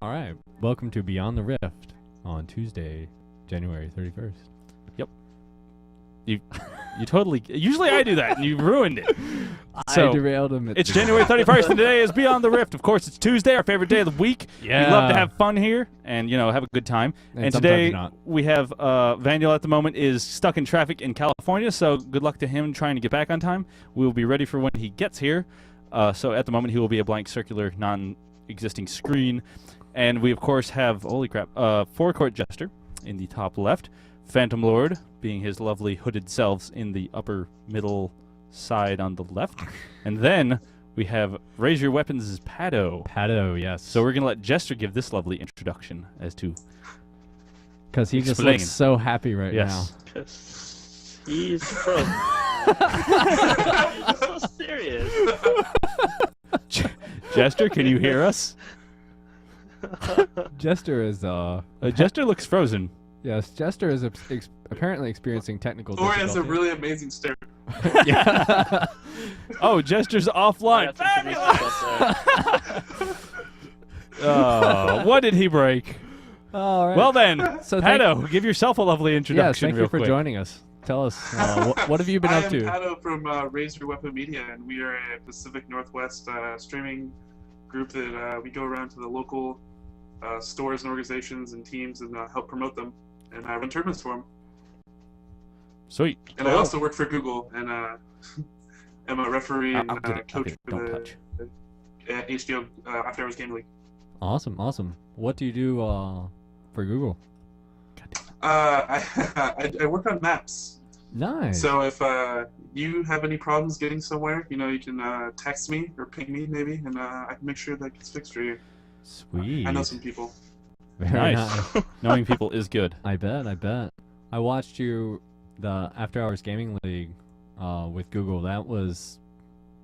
All right. Welcome to Beyond the Rift on Tuesday, January 31st. Yep. You totally... Usually I do that, and you ruined it. I derailed him. It's January 31st, and today is Beyond the Rift. Of course, it's Tuesday, our favorite day of the week. Yeah. We love to have fun here and, have a good time. And today we have Vaniel at the moment is stuck in traffic in California, so good luck to him trying to get back on time. We will be ready for when he gets here. So at the moment, he will be a blank circular, non-existing screen. And we, of course, have, holy crap, Forecourt Jester in the top left, Phantom Lord being his lovely hooded selves in the upper middle side on the left. And then we have Raise Your Weapons' Paddo. Paddo, yes. So we're going to let Jester give this lovely introduction as to... Because he just looks so happy right now. Because he's frozen. So serious. Jester, can you hear us? Jester is Jester looks frozen. Yes, Jester is apparently experiencing technical Or difficulty. has a really amazing stare. Yeah. Oh, Jester's offline. What did he break? All right. Well then, So Paddo, give yourself a lovely introduction. Yes, thank real you for quick. joining us. Tell us, what have you been up to? I am Paddo from Raise Your Weapon Media, and we are a Pacific Northwest streaming group that we go around to the local stores and organizations and teams and help promote them, and I run tournaments for them. Sweet. And I also work for Google, and am a referee and coach for Don't the touch. HBO After Hours Game League. Awesome, awesome. What do you do for Google? I work on maps. Nice. So if you have any problems getting somewhere, you can text me or ping me maybe, and I can make sure that gets fixed for you. Sweet. I know some people. Very Nice. Knowing people is good. I bet. I watched the After Hours Gaming League with Google.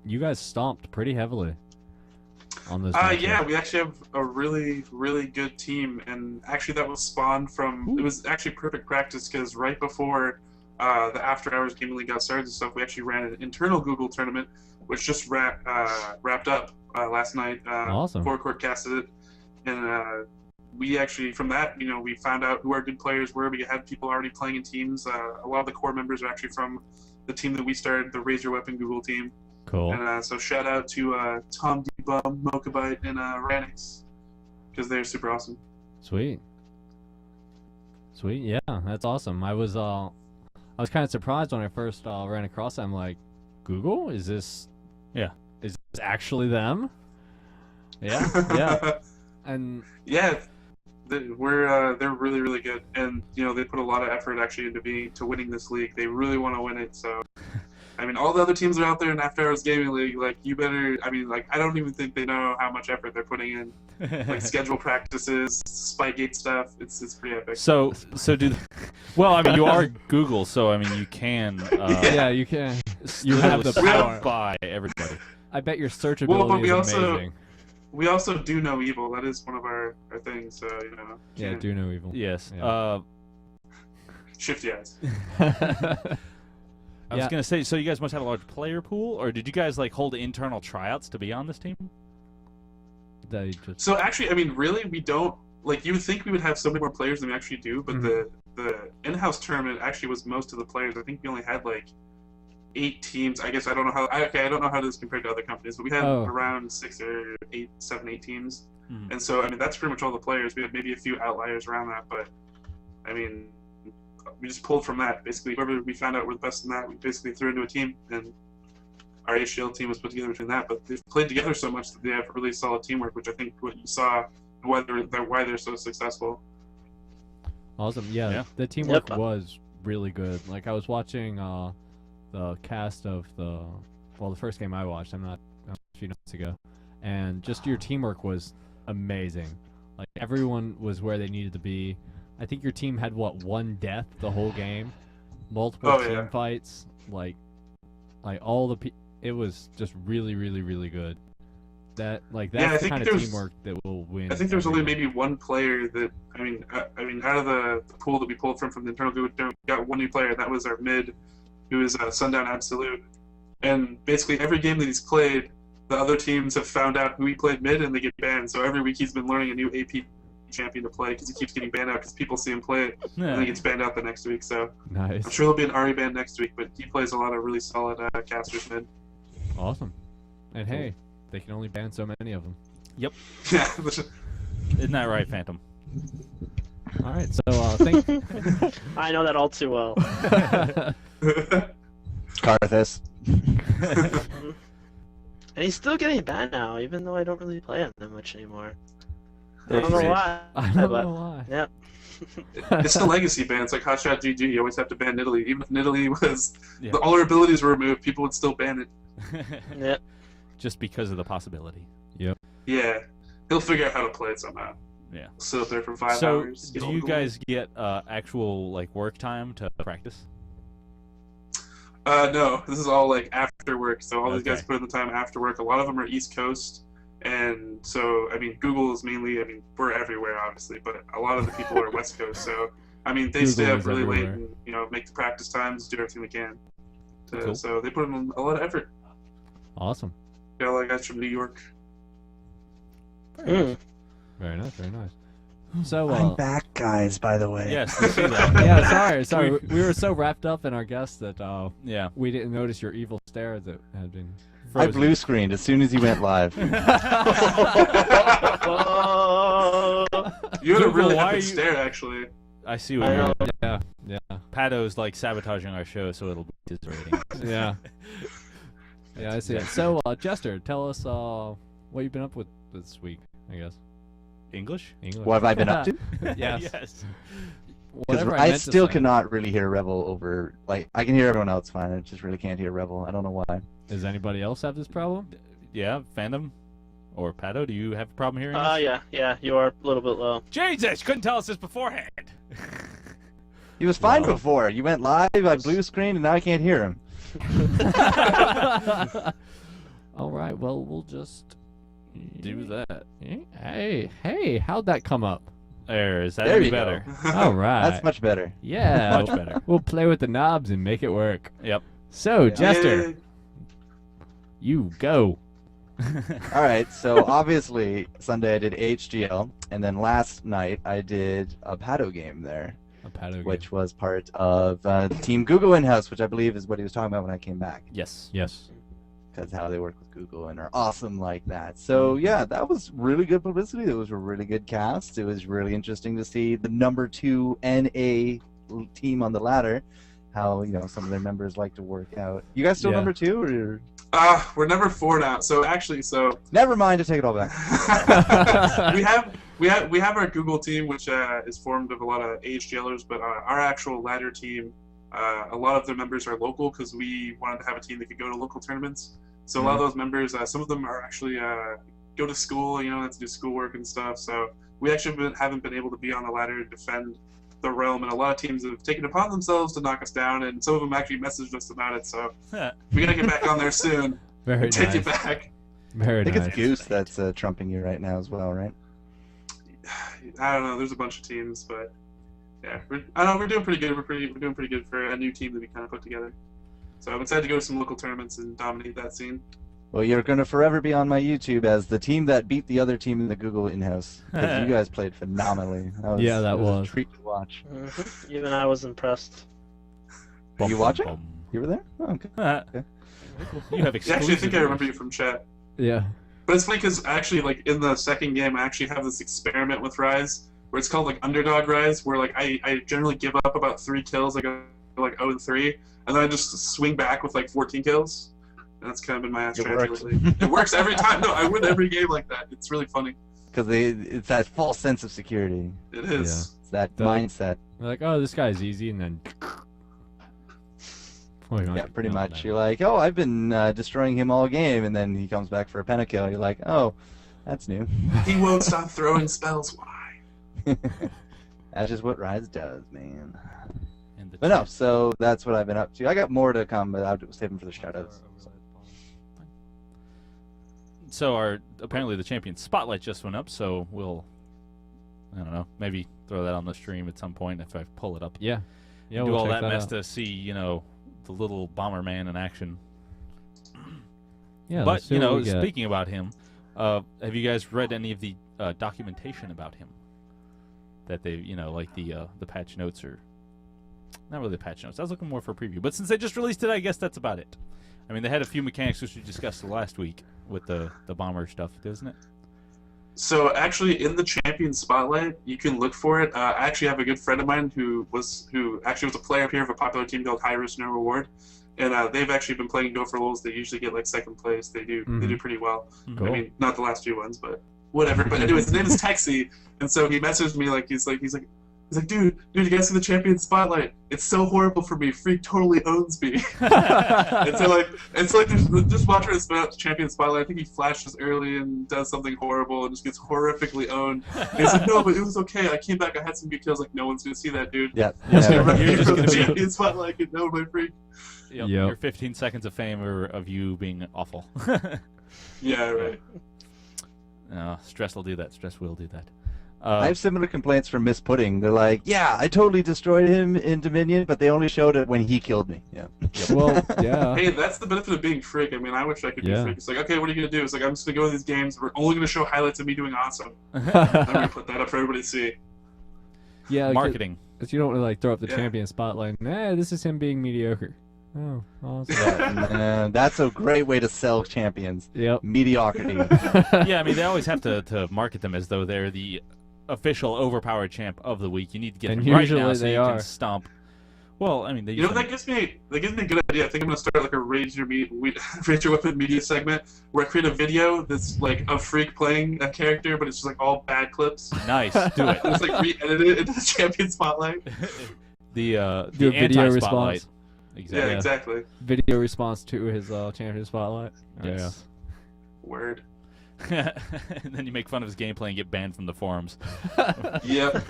You guys stomped pretty heavily on those matches. Yeah, we actually have a really, really good team, and actually that was spawned from, it was actually perfect practice because right before the After Hours Gaming League got started and stuff, we actually ran an internal Google tournament, which just wrapped up last night. Awesome. Forecourt casted it, and we actually, from that, we found out who our good players were. We had people already playing in teams. A lot of the core members are actually from the team that we started, the Raise Your Weapon Google team. Cool. And so shout out to Tom Debum, Mokabite, and Ranix, because they're super awesome. Sweet. Yeah, that's awesome. I was kind of surprised when I first ran across them. Like, Google? Is this actually them? Yeah. And yeah, they're really, really good, and they put a lot of effort actually into winning this league. They really want to win it. So, I mean, all the other teams are out there in After Hours Gaming League. Like, you better. I mean, like, I don't even think they know how much effort they're putting in. Like schedule practices, Spygate stuff. It's pretty epic. So do. Well, I mean, you are Google, so I mean, you can. yeah, you can. You have the power. By everybody. I bet your searchability is amazing. We also do know evil. That is one of our things. So Yeah, do know evil. Yes. Yeah. Shifty eyes. I was gonna say, so you guys must have a large player pool, or did you guys hold internal tryouts to be on this team? So actually, I mean, really, we don't. Like, you would think we would have so many more players than we actually do, but the in-house tournament actually was most of the players. I think we only had 8 teams. I guess I don't know how. I don't know how this compared to other companies, but we had around 7, 8 teams. Mm-hmm. And so I mean, that's pretty much all the players. We had maybe a few outliers around that, but I mean, we just pulled from that. Basically, whoever we found out were the best in that, we basically threw into a team, and our HL team was put together between that. But they've played together so much that they have really solid teamwork, which I think what you saw, why they're so successful. Awesome. Yeah. The teamwork was really good. Like, I was watching the cast of the first game I watched. A few nights ago, and just your teamwork was amazing. Like, everyone was where they needed to be. I think your team had one death the whole game, multiple team fights, like all the it was just really, really, really good. That's the kind of teamwork that will win. I think there's only maybe one player that I mean out of the pool that we pulled from the internal group, we got one new player, and that was our mid, who is Sundown Absolute. And basically every game that he's played, the other teams have found out who he played mid and they get banned. So every week he's been learning a new AP champion to play because he keeps getting banned out because people see him play it and then he gets banned out the next week. So nice. I'm sure there'll be an Ari ban next week, but he plays a lot of really solid casters mid. Awesome. And hey, they can only ban so many of them. Yep. Yeah. Isn't that right, Phantom? All right, so thank. I know that all too well. Karthus. And he's still getting banned now, even though I don't really play him that much anymore. I That's don't know great. why. I don't but- know why. Yeah. It's the legacy ban. It's like Hotshot GG. You always have to ban Nidalee. Even if Nidalee was Yeah. all her abilities were removed, people would still ban it. Yeah. Just because of the possibility. Yeah, he'll figure out how to play it somehow. Yeah. Sit up there for 5 So, hours. do get all you the guys get actual like work time to practice? No, this is all like after work. So all these guys Okay. put in the time after work. A lot of them are East Coast, and so I mean Google is mainly. I mean we're everywhere obviously, but a lot of the people are West Coast. So I mean they stay Google up is really late everywhere. and make the practice times, do everything they can. Cool. So they put in a lot of effort. Awesome. Got a lot of guys from New York. Mm. Very nice. Very nice. So I'm back, guys, by the way. Yes, we see that. yeah, sorry. We were so wrapped up in our guests that Yeah. we didn't notice your evil stare that had been. I Frozen. blue screened as soon as you went live. Oh. You had a Google, really why epic are you- stare actually. I see what I you're know. Yeah. Paddo's like sabotaging our show so it'll boost his rating. Yeah. Yeah, I see it. So, Jester, tell us what you've been up with this week, I guess. English? English. What have I been up to? Yes. Yes. Because Whatever I meant to still say. cannot really hear Rebel over. Like, I can hear everyone else fine. I just really can't hear Rebel. I don't know why. Does anybody else have this problem? Yeah, Fandom? Or Paddo, do you have a problem hearing us? Yeah, you are a little bit low. Jesus, couldn't tell us this beforehand. He was fine Wow. before. You went live, I blue screened, and now I can't hear him. All right, well, we'll just Do that. Hey, how'd that come up? There, is that There any you go. better? All right. That's much better. Yeah. Much better. We'll play with the knobs and make it work. Yep. So, Yeah. Jester, Yay. you go. All right, so obviously Sunday I did HGL, and then last night I did a Paddo game there, A Paddo game. which was part of Team Google in-house, which I believe is what he was talking about when I came back, Yes. Yes. because how they work with Google and are awesome like that. So yeah, that was really good publicity. It was a really good cast. It was really interesting to see the number 2 NA team on the ladder, how some of their members like to work out. You guys still Yeah. number 2, or We're number 4 now. So actually, never mind, I take it all back. we have our Google team, which is formed of a lot of HGLers, but our actual ladder team, a lot of their members are local because we wanted to have a team that could go to local tournaments. So a lot of those members, some of them are actually go to school, have to do schoolwork and stuff. So we actually haven't been able to be on the ladder to defend the realm, and a lot of teams have taken it upon themselves to knock us down, and some of them actually messaged us about it. So we gotta get back on there soon. Very and take nice. it back. Very I think nice. it's Goose that's trumping you right now as well, right? I don't know. There's a bunch of teams, but yeah, we're doing pretty good. We're doing pretty good for a new team that we kind of put together. So I'm excited to go to some local tournaments and dominate that scene. Well, you're going to forever be on my YouTube as the team that beat the other team in the Google in-house. Because you guys played phenomenally. That was, Yeah, that it was. a treat to watch. Mhm. Even I was impressed. Are you watching? Bum, You were there? Oh, okay. bum. You have Yeah, actually, I think I remember you exclusive. from chat. Yeah. But it's funny because actually, like in the second game, I actually have this experiment with Rise where it's called like Underdog Rise, where like I generally give up about 3 kills. I go like 0-3, and then I just swing back with like 14 kills. And that's kind of been my It strategy works. lately. It works every time. No, I win every game like that. It's really funny. Because it's that false sense of security. It is. It's that The- mindset. They're like, oh, this guy's easy, and then. Yeah, pretty much. You're like, oh, I've been destroying him all game, and then he comes back for a pentakill. You're like, oh, that's new. He won't stop throwing spells. Why? That's just what Rise does, man. And the But no, chat. so that's what I've been up to. I got more to come, but I'll save them for the shoutouts. So apparently the champion spotlight just went up, so we'll, I don't know, maybe throw that on the stream at some point if I pull it up. Yeah. Yeah, Do we'll all check that mess out. to see, the little Bomberman in action. Yeah. But you know, speaking about him, have you guys read any of the documentation about him? That they, you know, like the patch notes, or not really the patch notes. I was looking more for a preview, but since they just released it, I guess that's about it. I mean, they had a few mechanics which we discussed last week with the bomber stuff, doesn't it? So actually, in the champion spotlight, you can look for it. I actually have a good friend of mine who actually was a player up here of a popular team called High Risk No Reward, and they've actually been playing Go for Lulz. They usually get like second place. They do pretty well. Cool. I mean, not the last few ones, but whatever. But anyways, his name is Texie, and so he messaged me he's like, dude, you guys see the champion spotlight? It's so horrible for me. Freak totally owns me. and so just watching his champion spotlight. I think he flashes early and does something horrible and just gets horrifically owned. And he's like, no, but it was okay. I came back. I had some good kills. Like, no one's gonna see that, dude. Yeah. You're just From gonna the be champion spotlight, get known by Freak. Yep. Your 15 seconds of fame or of you being awful. Yeah, right. No, Stress will do that. Stress will do that. I have similar complaints from Miss Pudding. They're like, yeah, I totally destroyed him in Dominion, but they only showed it when he killed me. Yeah. Well, yeah. Hey, that's the benefit of being Freak. I mean, I wish I could be Freak. It's like, okay, what are you going to do? It's like, I'm just going to go to these games. We're only going to show highlights of me doing awesome. I'm going to put that up for everybody to see. Yeah. Marketing. Because you don't want to throw up the champion spotlight. Nah, this is him being mediocre. Oh, awesome. That's a great way to sell champions. Yep. Mediocrity. Yeah, I mean, they always have to market them as though they're the official overpowered champ of the week. You need to get them right now so you can stomp. Well, I mean, you know, that gives me a good idea. I think I'm gonna start like a Raise Your Weapon media segment where I create a video that's like a Freak playing a character, but it's just like all bad clips. Nice, do it. Just like re-edit it into the champion spotlight. the video response. Exactly. Yeah, exactly. Video response to his champion spotlight. Yes. Word. And then you make fun of his gameplay and get banned from the forums. Yep.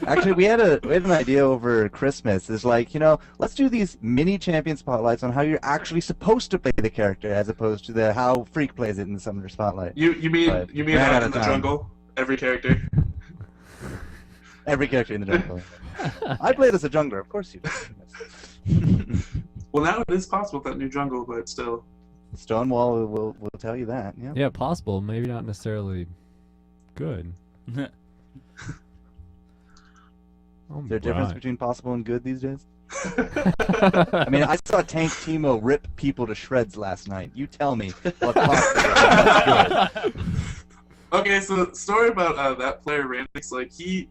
Actually, we had an idea over Christmas. It's like, you know, let's do these mini champion spotlights on how you're actually supposed to play the character, as opposed to how Freak plays it in the Summoner Spotlight. You mean out in the jungle? Every character. Every character in the jungle. I played as a jungler, of course you do. Well, now it is possible with that new jungle, but still. Stonewall will tell you that. Yeah. Yeah, possible. Maybe not necessarily good. Is there a difference between possible and good these days? I mean, I saw Tank Timo rip people to shreds last night. You tell me what possible is good. Okay, so the story about that player Randix, like he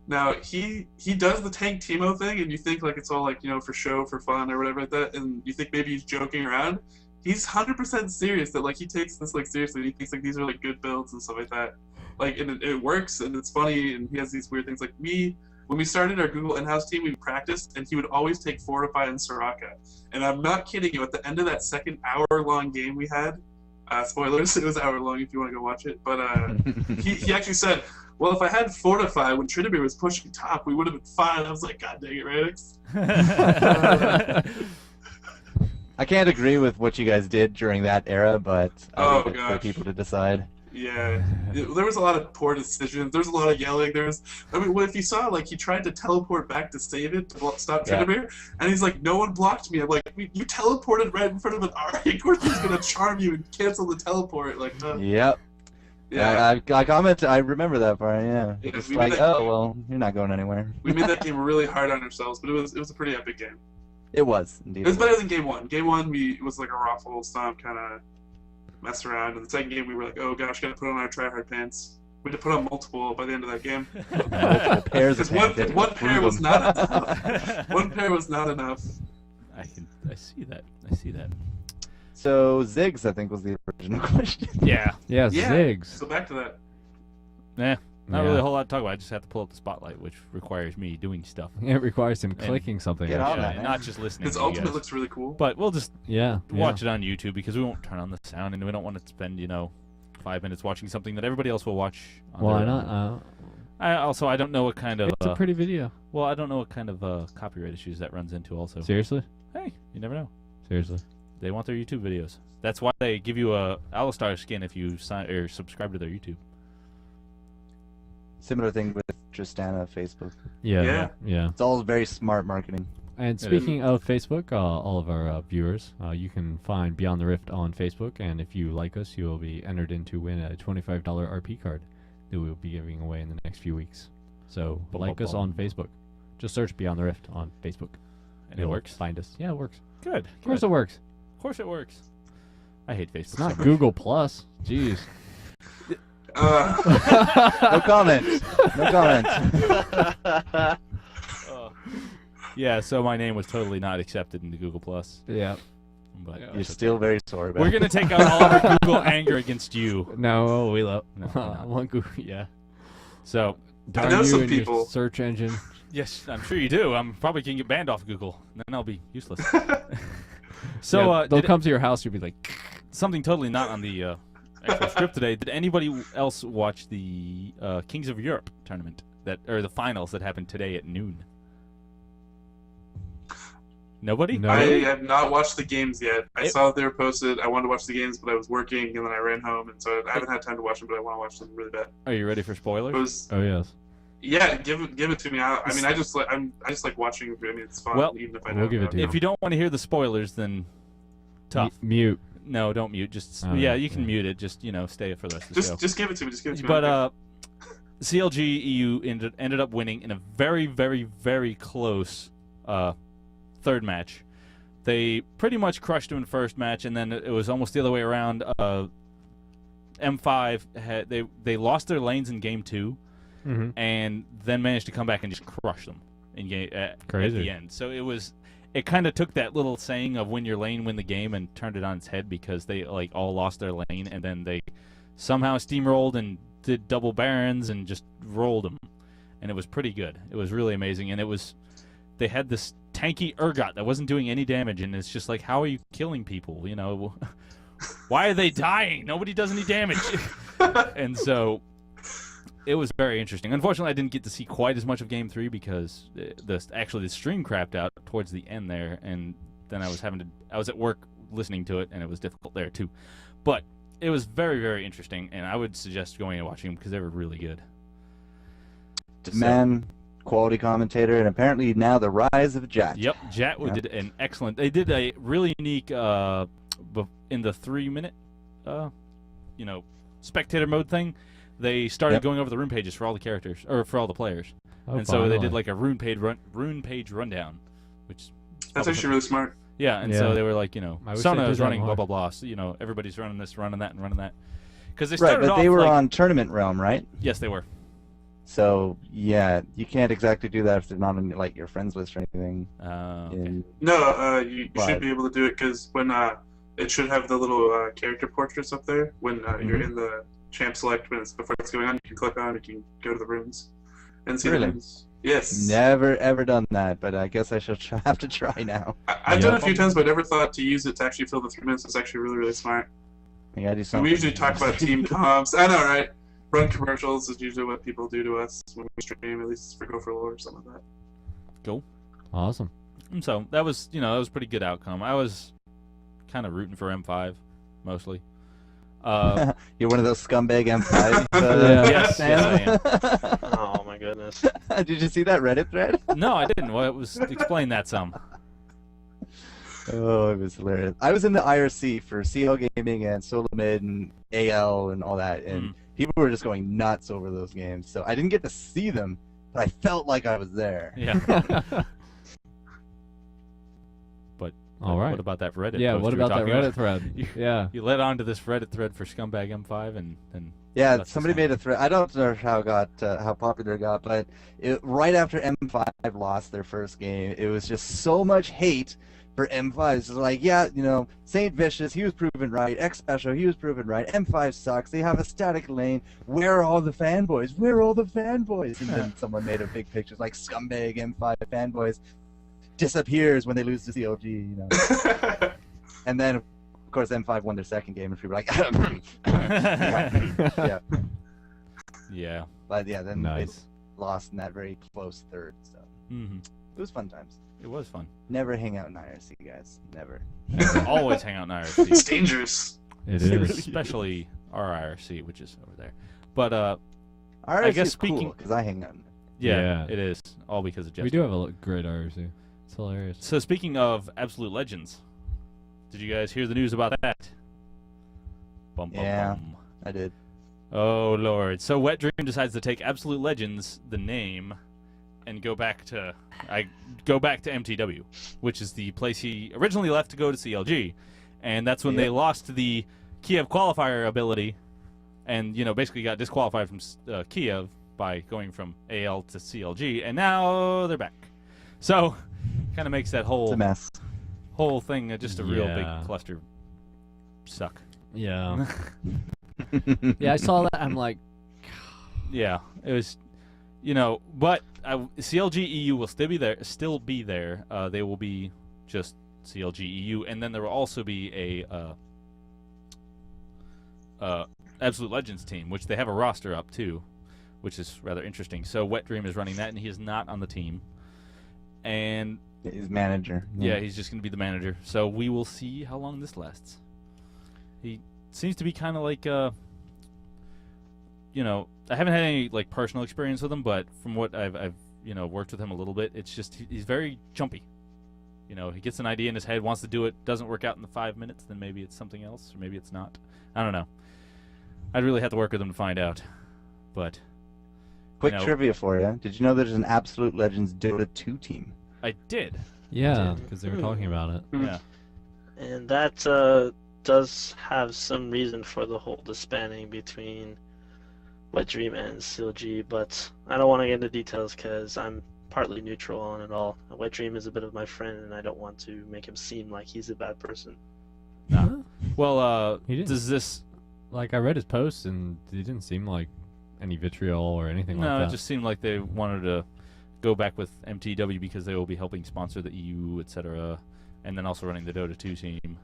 does the Tank Timo thing, and you think like it's all like, you know, for show, for fun, or whatever like that, and you think maybe he's joking around. He's 100% serious. That like he takes this like seriously. He thinks like these are like good builds and stuff like that. Like, and it works, and it's funny, and he has these weird things. Like when we started our Google in-house team, we practiced, and he would always take Fortify and Soraka. And I'm not kidding you. At the end of that second hour-long game we had, spoilers, it was hour-long if you want to go watch it. But he actually said, well, if I had Fortify when Trinity was pushing top, we would have been fine. I was like, God dang it, Radix. I can't agree with what you guys did during that era, but I think it's for people to decide. Yeah, there was a lot of poor decisions. There was a lot of yelling. If you saw, like, he tried to teleport back to save it, to stop Trinity, and he's like, no one blocked me. I'm like, you teleported right in front of an Ari. Of course he's going to charm you and cancel the teleport. Like, Yep. Yeah, I remember that part, yeah. It's like, well, you're not going anywhere. We made that game really hard on ourselves, but it was a pretty epic game. It was, indeed. It was better than Game 1. Game 1, it was like a raffle stomp kind of mess around. And the second game, we were like, oh gosh, gotta put on our try-hard pants. We had to put on multiple by the end of that game. Multiple pairs of pants. One pair was not enough. One pair was not enough. I see that. So, Ziggs, I think, was the original question. Yeah. Yeah, Ziggs. So back to that. Yeah. Not really a whole lot to talk about. I just have to pull up the spotlight, which requires me doing stuff. Yeah, it requires him clicking something. Get on that, not just listening. His ultimate looks really cool. But we'll just watch it on YouTube because we won't turn on the sound, and we don't want to spend 5 minutes watching something that everybody else will watch. Why not? I don't know what kind of. It's a pretty video. Well, I don't know what kind of copyright issues that runs into. Also. Seriously? Hey, you never know. Seriously. They want their YouTube videos. That's why they give you a Alistar skin if you sign or subscribe to their YouTube. Similar thing with Tristana Facebook. Yeah. It's all very smart marketing. And speaking of Facebook, all of our viewers, you can find Beyond the Rift on Facebook, and if you like us, you will be entered in to win a $25 RP card that we will be giving away in the next few weeks. So like us on Facebook. Just search Beyond the Rift on Facebook. And it works? Find us. Yeah, it works. Good. Of course it works. Of course it works. I hate Facebook. It's not Google Plus. Jeez. No comment. No comment. Yeah, so my name was totally not accepted into Google Plus. Yeah. But You're still very sorry about it. we're gonna take out all of our Google anger against you. No, we love. No, we're not. One Google. Yeah. So Darn know you some and your people. search engine. yes, I'm sure you do. I'm probably gonna get banned off Google. Then I'll be useless. So Yeah, they'll come to your house. You'll be like, something totally not on the actual script today. Did anybody else watch the Kings of Europe tournament or the finals that happened today at noon? Nobody? No. I have not watched the games yet. I saw that they were posted. I wanted to watch the games, but I was working, and then I ran home, and so I haven't had time to watch them, but I want to watch them really bad. Are you ready for spoilers? oh yes. Yeah, give it to me. I mean, I just like watching. I mean, it's fun, Well, even if I we'll don't give it know. to you. If you don't want to hear the spoilers, then tough. Mute. No, don't mute. Just Oh, yeah, yeah, you can yeah. mute it. Just stay for the rest of the show. Just give it to me. Just give it to me. But CLG EU ended up winning in a very, very, very close third match. They pretty much crushed him in the first match, and then it was almost the other way around. M5 they lost their lanes in game 2, and then managed to come back and just crush them in game at the end. So it kind of took that little saying of "win your lane, win the game" and turned it on its head, because they like all lost their lane, and then they somehow steamrolled and did double barons and just rolled them, and it was pretty good. It was really amazing, and they had this tanky Urgot that wasn't doing any damage, and it's just like, how are you killing people? Why are they dying? Nobody does any damage. And so it was very interesting. Unfortunately, I didn't get to see quite as much of Game 3 because the stream crapped out towards the end there, and then I was at work listening to it, and it was difficult there too. But it was very, very interesting, and I would suggest going and watching them because they were really good. Quality commentator, and apparently now the rise of Jat. Yep, Jat did an excellent. They did a really unique in the 3-minute, spectator mode thing. They started going over the rune pages for all the characters or for all the players, and so they did like a rune page rundown, which that's actually really smart. Yeah, and so they were like, Sona is running blah more. blah blah. So, everybody's running this, running that, and running that. Because they started but off they were like, on Tournament Realm, right? Yes, they were. So yeah, you can't exactly do that if they're not on like your friends list or anything. Okay. No, you should be able to do it because when it should have the little character portraits up there when you're in the champ select before it's going on. You can click on it, you can go to the rooms and see the rooms. Yes. Never ever done that, but I guess I shall have to try now. I've done it a few times, but I never thought to use it to actually fill the 3 minutes. It's actually really, really smart. I gotta do something. We usually talk about team comps. I know, right? Run commercials is usually what people do to us when we stream, at least for Go for Lore or something like that. Cool. Awesome. And so that was, that was a pretty good outcome. I was kind of rooting for M5, mostly. You're one of those scumbag M5 yes, I am. Oh my goodness. Did you see that Reddit thread? No, I didn't. Well, explain that some. Oh, it was hilarious. I was in the IRC for CL Gaming and Solo Mid and AL and all that, and people were just going nuts over those games. So I didn't get to see them, but I felt like I was there. Yeah. But all right. What about that Reddit? Yeah. post What you were about that talking Reddit thread? Yeah. You led on to this Reddit thread for Scumbag M5, and yeah, somebody made a thread. I don't know how popular it got, but right after M5 lost their first game, it was just so much hate for M5. It's like, Saint Vicious, he was proven right. X Special, he was proven right. M5 sucks. They have a static lane. Where are all the fanboys? Where are all the fanboys? And then someone made a big picture like scumbag M5 fanboys disappears when they lose to COG. And then, of course, M5 won their second game, and people were like, yeah. Yeah. But yeah, then nice. they lost in that very close third. So it was fun times. It was fun. Never hang out in IRC, guys. Never. Always hang out in IRC. It's dangerous. It is. Especially our IRC, which is over there. But IRC I guess is speaking, because I hang out in it. Yeah, it is all because of Jeff. We do have a great IRC. It's hilarious. So speaking of Absolute Legends, did you guys hear the news about that? Bum, bum, Yeah. bum. I did. Oh Lord! So Wet Dream decides to take Absolute Legends, the name, and go back to MTW, which is the place he originally left to go to CLG, and that's when they lost the Kiev qualifier ability, and basically got disqualified from Kiev by going from AL to CLG, and now they're back. So, kind of makes that It's a mess. whole thing just a real big cluster suck. Yeah. Yeah, I saw that. I'm like, Yeah, it was, but CLG EU will still be there. They will be just CLG EU, and then there will also be a Absolute Legends team, which they have a roster up too, which is rather interesting. So Wet Dream is running that, and he is not on the team. And He's manager. yeah, he's just going to be the manager. So we will see how long this lasts. He seems to be kind of like, I haven't had any like personal experience with him, but from what I've worked with him a little bit, it's just he's very jumpy. He gets an idea in his head, wants to do it, doesn't work out in the 5 minutes, then maybe it's something else, or maybe it's not. I don't know. I'd really have to work with him to find out. But Quick trivia for you. Did you know there's an Absolute Legends Dota 2 team? I did. yeah, because they were talking about it. Yeah. And that does have some reason for the whole disbanding between Wet Dream and CLG, but I don't want to get into details because I'm partly neutral on it all. Wet Dream is a bit of my friend, and I don't want to make him seem like he's a bad person. Nah. Well, He didn't. does this? Like, I read his post, and he didn't seem like any vitriol or anything like No, that. it just seemed like they wanted to go back with MTW because they will be helping sponsor the EU, etc., and then also running the Dota 2 team.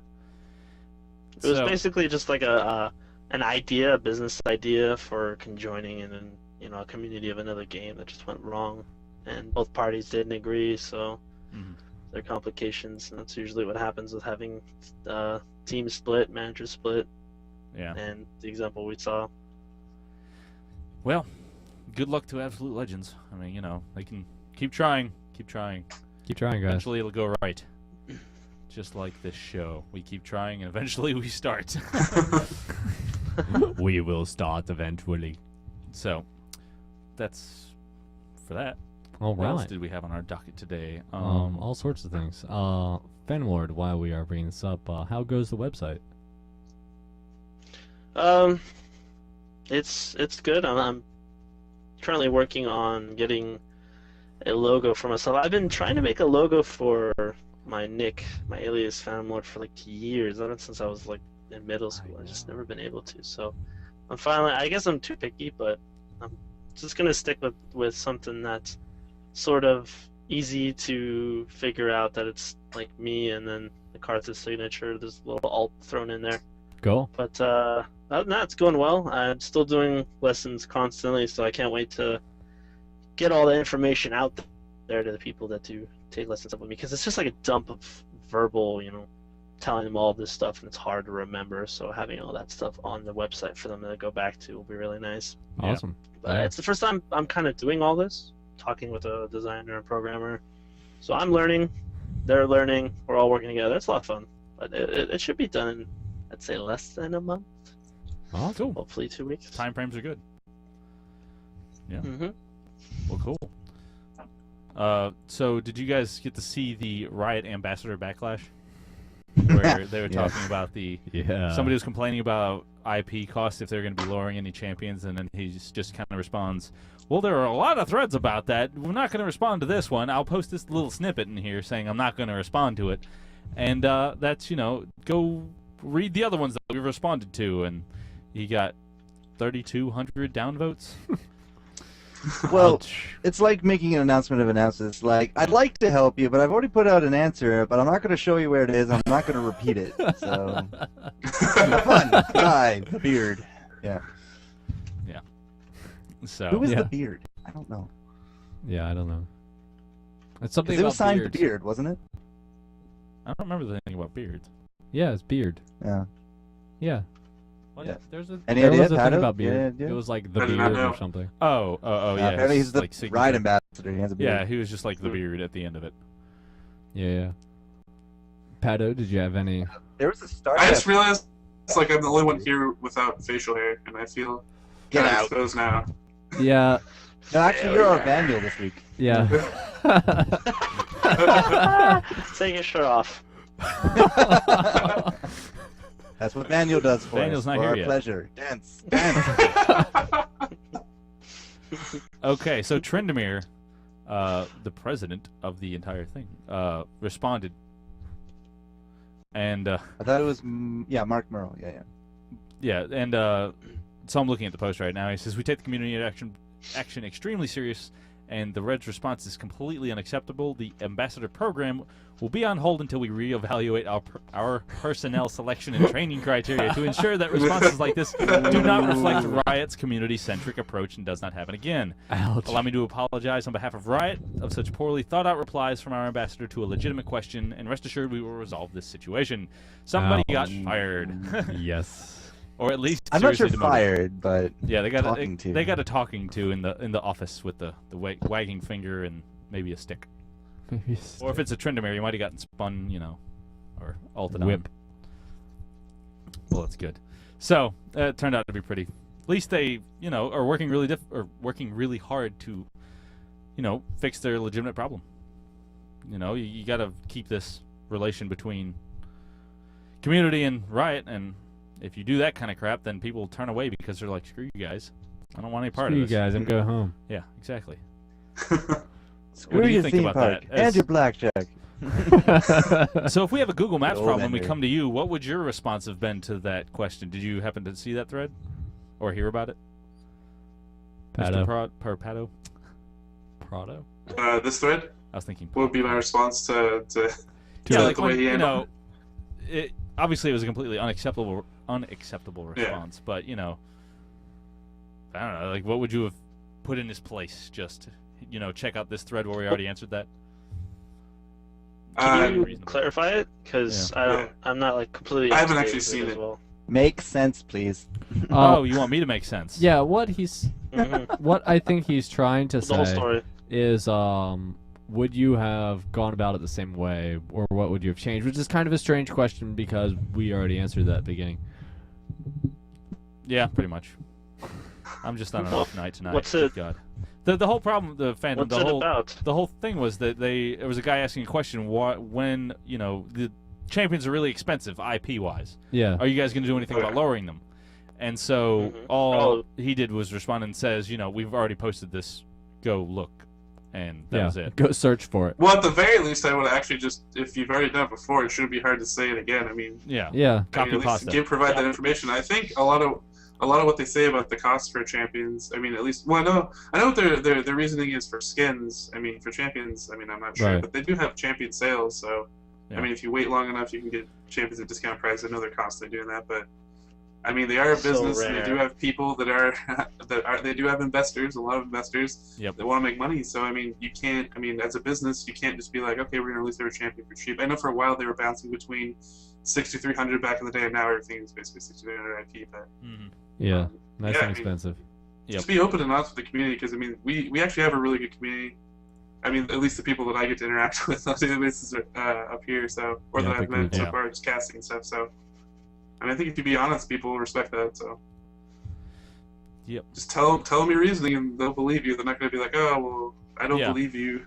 It was basically just like an idea, a business idea for conjoining in a community of another game that just went wrong, and both parties didn't agree. So there are complications, and that's usually what happens with having team split, manager split. Yeah. And the example we saw. Well, good luck to Absolute Legends. I mean, they can keep trying. Keep trying. Keep trying, guys. Eventually it'll go right. Just like this show. We keep trying, and eventually we start. We will start eventually. So, that's for that. All What else right. did we have on our docket today? All sorts of things. Fenward, while we are bringing this up, how goes the website? It's good. I'm currently working on getting a logo for myself. I've been trying to make a logo for my nick, my alias Fanlord, for like years. Ever since I was like in middle school. I've just never been able to. So I'm finally. I guess I'm too picky, but I'm just gonna stick with something that's sort of easy to figure out that it's like me, and then the Carthage signature. There's a little alt thrown in there. Go. But other than that, it's going well. I'm still doing lessons constantly, so I can't wait to get all the information out there to the people that do take lessons up with me, because it's just like a dump of verbal, telling them all this stuff, and it's hard to remember. So having all that stuff on the website for them to go back to will be really nice. Awesome. But it's the first time I'm kind of doing all this, talking with a designer and programmer. So I'm learning, they're learning, we're all working together. It's a lot of fun. But it should be done in, I'd say, less than a month. Awesome. Hopefully 2 weeks. Time frames are good. Yeah. Mm-hmm. Well, cool. So did you guys get to see the Riot Ambassador Backlash? Where they were talking about somebody was complaining about IP costs if they're going to be lowering any champions, and then he just kind of responds, well, there are a lot of threads about that. We're not going to respond to this one. I'll post this little snippet in here saying I'm not going to respond to it. And that's, go read the other ones that we responded to, and he got 3,200 downvotes. Well, it's like making an announcement of announcements. Like, I'd like to help you, but I've already put out an answer, but I'm not going to show you where it is. I'm not going to repeat it. So, fun guy, the beard. Yeah. Yeah. So. Who is the beard? I don't know. Yeah, I don't know. It's something It about was signed beards. Beard, wasn't it? I don't remember anything about beards. Yeah, it's beard. Yeah. Yeah. What? Yeah. There's a. Any There idea, was a thing Paddo? about beard. Yeah. It was like the I did not beard or know. something. Oh, yeah. Apparently he's it's the like signature. Riot Ambassador. He has a beard. Yeah, he was just like the beard at the end of it. Yeah. Paddo, did you have any? There was a start. I just realized it's like I'm the only one here without facial hair, and I feel Get kind of out. exposed now. Yeah. No, actually, you're our Vandal this week. Yeah. Take your shirt off. That's what Daniel does for Daniel's us. not for here our yet. pleasure. Dance. Dance. Okay, so Trendemir, the president of the entire thing, responded. And I thought it was, Mark Merle. Yeah. and so I'm looking at the post right now. He says, "We take the community action extremely serious, and the Reds' response is completely unacceptable. The ambassador program will be on hold until we reevaluate our personnel selection and training criteria to ensure that responses like this do not reflect Riot's community-centric approach and does not happen again. Ouch. Allow me to apologize on behalf of Riot of such poorly thought-out replies from our ambassador to a legitimate question, and rest assured we will resolve this situation." Somebody got fired. Yes. Or at least I'm not sure seriously demoted. fired, but Yeah, they got talking to. they got a talking to in the office with the wagging finger and maybe a stick. Or if it's a Trendemir, you might have gotten spun, or ulted on. Whip. Well, that's good. So it turned out to be pretty. At least they, are working really hard to, fix their legitimate problem. You got to keep this relation between community and Riot, and if you do that kind of crap, then people turn away because they're like, "Screw you guys, I don't want any part Screw of you this." guys, I'm going home. Yeah, exactly. Screw What do you your think theme about park that? and your blackjack. So if we have a Google Maps Old problem, we Ender. come to you. What would your response have been to that question? Did you happen to see that thread or hear about it? Paddo. Mr. Paddo? Prado? This thread? I was thinking. What would be my response to Yeah, like like the when, way he handled obviously it was a completely unacceptable response, but I don't know, like what would you have put in his place? Just check out this thread where we already answered that. Can you Reasonable. clarify it? Because I'm not like completely. I haven't up to actually date with seen as it. well. Make sense, please. Oh, you want me to make sense? Yeah, what he's Mhm. what I think he's trying to The whole say story. is would you have gone about it the same way, or what would you have changed? Which is kind of a strange question because we already answered that at the beginning. Yeah, pretty much. I'm just on an off night tonight. What's good it- God. The whole problem, the fandom, What's the it whole about? the whole thing was that there was a guy asking a question when the champions are really expensive IP wise. Yeah. Are you guys going to do anything about lowering them? And so Mhm. all he did was respond and says, we've already posted this. Go look, and that was it. Go search for it. Well, at the very least, I would actually just, if you've already done it before, it shouldn't be hard to say it again. I mean, Yeah. Yeah. Copy at least pasta. provide that information. I think a lot of what they say about the cost for champions. I mean, at least, well, I know what their reasoning is for skins. I mean, for champions, I'm not sure, Right. but they do have champion sales. So, Yeah. I mean, if you wait long enough, you can get champions at discount price. I know they're constantly doing that, but I mean, they are a So business, and they rare. do have people that are they do have investors, a lot of investors Yep. that want to make money. So, I mean, you can't. I mean, as a business, you can't just be like, okay, we're going to release every champion for cheap. I know for a while they were bouncing between 6,300 back in the day, and now everything is basically 6,300 IP. But Mhm. Yeah. Nice Yeah, and I mean- expensive. Yep. just be open and honest with the community, because I mean, we actually have a really good community. I mean, at least the people that I get to interact with on a daily basis are up here, so or Yeah, that I've big met group. so Yeah. far, just casting and stuff. So, and I think if you be honest, people will respect that. So, Yep. just tell them your reasoning, and they'll believe you. They're not going to be like, oh, well, I don't Yeah. believe you.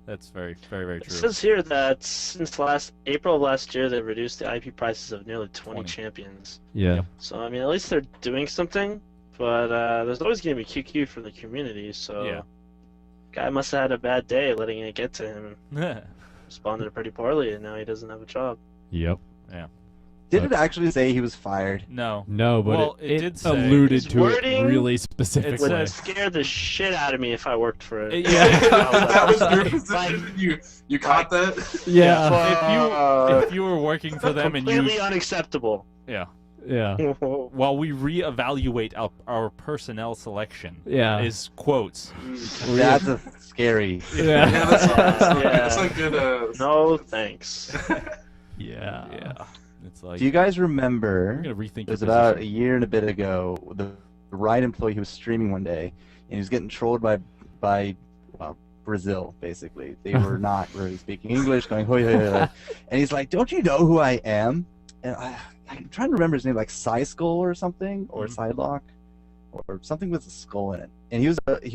That's very, very, very It true. says here that since April of last year, they reduced the IP prices of nearly 20 20. champions. Yeah. Yep. So I mean, at least they're doing something. But there's always going to be QQ from the community. So Yeah. guy must have had a bad day letting it get to him. Responded pretty poorly, and now he doesn't have a job. Yep. Did it actually say he was fired? No. No, but Well, it it did say- alluded His to wording- it really It specifically. would scare the shit out of me if I worked for it. Yeah. That was your Like, position. You caught that? Yeah. If you were working for them and completely you unacceptable. Yeah. while we reevaluate our personnel selection Yeah. is quotes. That's a scary. Yeah, that's Yeah. that's not good. No thanks. Yeah. Yeah. It's like Do you guys you're remember? gonna rethink It was your about a position. year and a bit ago. The Riot employee who was streaming one day, and he was getting trolled by Brazil, basically. They were not really speaking English, going, "Hoi, hoi, hoi, hoi." And he's like, "Don't you know who I am?" And I'm trying to remember his name, like Psyskull or something, or Psylocke, or something with a skull in it. And he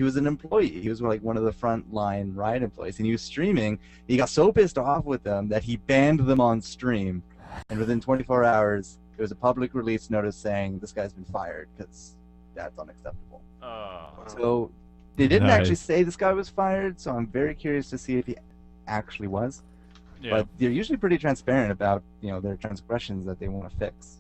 was an employee. He was like one of the frontline Riot employees, and he was streaming. He got so pissed off with them that he banned them on stream. And within 24 hours, there was a public release notice saying this guy's been fired because that's unacceptable. So they didn't actually say this guy was fired, so I'm very curious to see if he actually was. Yeah. But they're usually pretty transparent about their transgressions that they want to fix.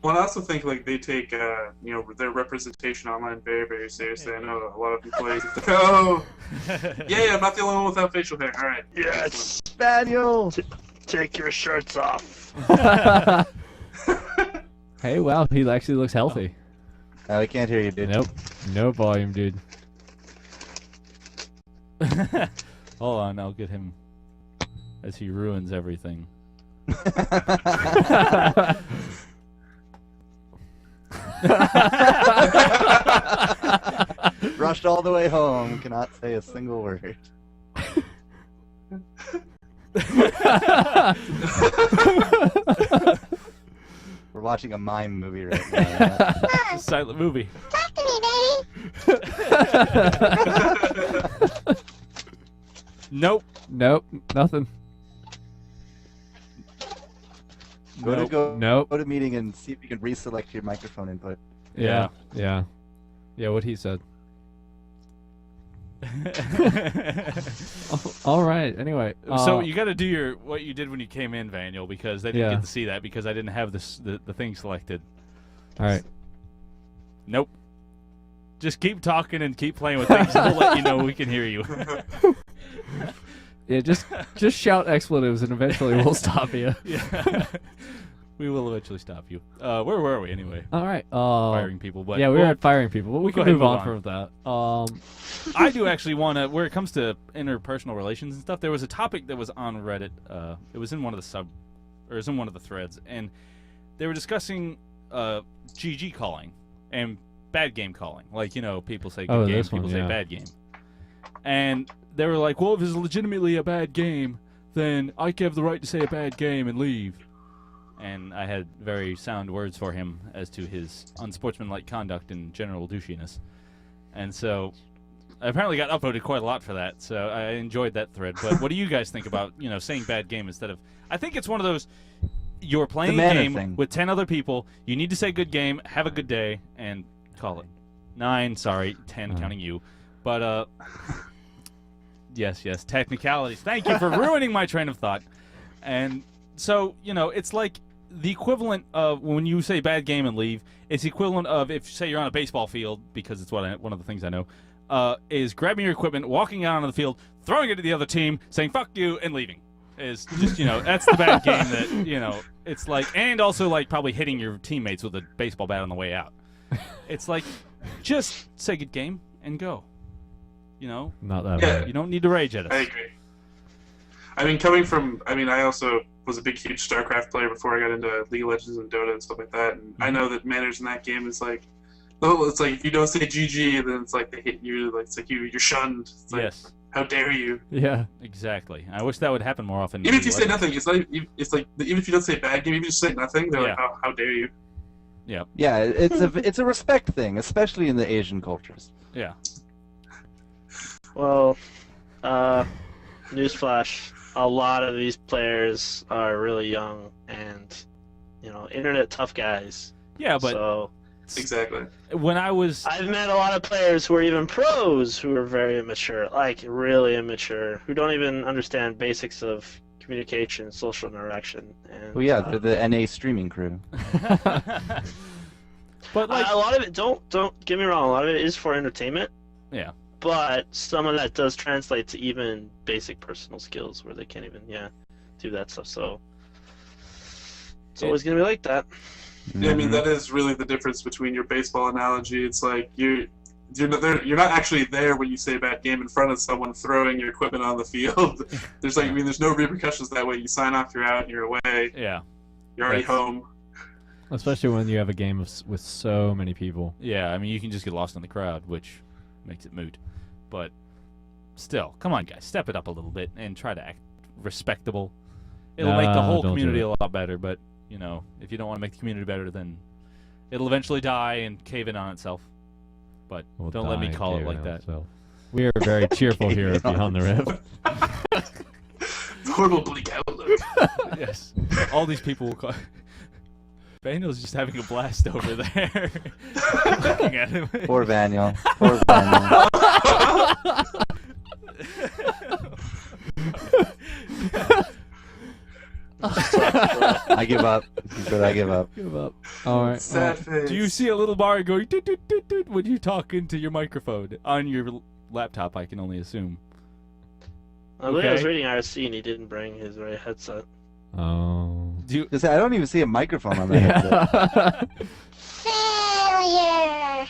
Well, I also think like they take their representation online very, very seriously. I know a lot of employees. Oh, yeah, I'm not the only one without facial hair. All right. Yes, Daniel. Take your shirts off. Hey, wow, he actually looks healthy. I can't hear you, dude. Nope, no volume, dude. Hold on, I'll get him as he ruins everything. Rushed all the way home, cannot say a single word. We're watching a mime movie right now. It's a silent movie. Talk to me, Daddy. Nope. Nope, nothing. Go to meeting and see if you can reselect your microphone input. Yeah, what he said. All right. Anyway, so you got to do what you did when you came in, Vaniel, because they didn't get to see that because I didn't have the thing selected. All right. Nope. Just keep talking and keep playing with things, and we'll let you know we can hear you. Yeah, just shout expletives, and eventually we'll stop you. Yeah. We will eventually stop you. Where were we anyway? All right. Firing people, but yeah, we were at firing people, but we can move on from that. I do actually want to. Where it comes to interpersonal relations and stuff, there was a topic that was on Reddit. It was in one of the threads, and they were discussing GG calling and bad game calling. Like people say good game, people say bad game, and they were like, "Well, if it's legitimately a bad game, then I have the right to say a bad game and leave." And I had very sound words for him as to his unsportsmanlike conduct and general douchiness. And so I apparently got upvoted quite a lot for that, so I enjoyed that thread. But what do you guys think about, saying bad game instead of... I think it's one of those, you're playing a game with 10 other people, you need to say good game, have a good day, and call it. 9, sorry, 10 counting you. But, yes, technicalities. Thank you for ruining my train of thought. And so, it's like the equivalent of when you say bad game and leave, it's the equivalent of if, say, you're on a baseball field, because it's one of the things I know, is grabbing your equipment, walking out onto the field, throwing it at the other team, saying fuck you, and leaving. Is just, that's the bad game that, it's like, and also like probably hitting your teammates with a baseball bat on the way out. It's like, just say good game and go. Not that bad. You don't need to rage at us. I agree. I also was a big, huge StarCraft player before I got into League of Legends and Dota and stuff like that. And I know that manners in that game is like, it's like if you don't say GG, then it's like they hit you. Like it's like you're shunned. It's like, yes. How dare you? Yeah. Exactly. I wish that would happen more often. Even if you say nothing, it's like even if you don't say bad game, even if you just say nothing, they're like, how dare you? Yeah. Yeah, it's a respect thing, especially in the Asian cultures. Yeah. Well, newsflash. A lot of these players are really young and, internet tough guys. Yeah, but so, exactly. I've met a lot of players who are even pros who are very immature, like really immature, who don't even understand basics of communication, social interaction. And, well, yeah, they're the NA streaming crew. But like a lot of it, don't get me wrong, a lot of it is for entertainment. Yeah. But some of that does translate to even basic personal skills where they can't even, do that stuff. So it's always going to be like that. Yeah, I mean, that is really the difference between your baseball analogy. It's like you're not actually there when you say bad game in front of someone throwing your equipment on the field. There's no repercussions that way. You sign off, you're out, and you're away. Yeah. You're already home. Especially when you have a game with so many people. Yeah, I mean, you can just get lost in the crowd, which makes it moot. But still, come on, guys, step it up a little bit and try to act respectable. It'll make the whole community a lot better, but, you know, if you don't want to make the community better, then it'll eventually die and cave in on itself. But don't let me call it like that. We are very cheerful here at Beyond the Rift. Horrible bleak outlook. Yes. All these people will call... Vaniel's just having a blast over there. Looking at him. Poor Vaniel. Poor Vaniel. I give up. But I give up. Give up. All right. Sad face. Do you see a little bar going doot, doot, doot, doot, when you talk into your microphone on your laptop? I can only assume. I believe I was reading IRC and he didn't bring his right headset. Oh. I don't even see a microphone on that headset. Failure.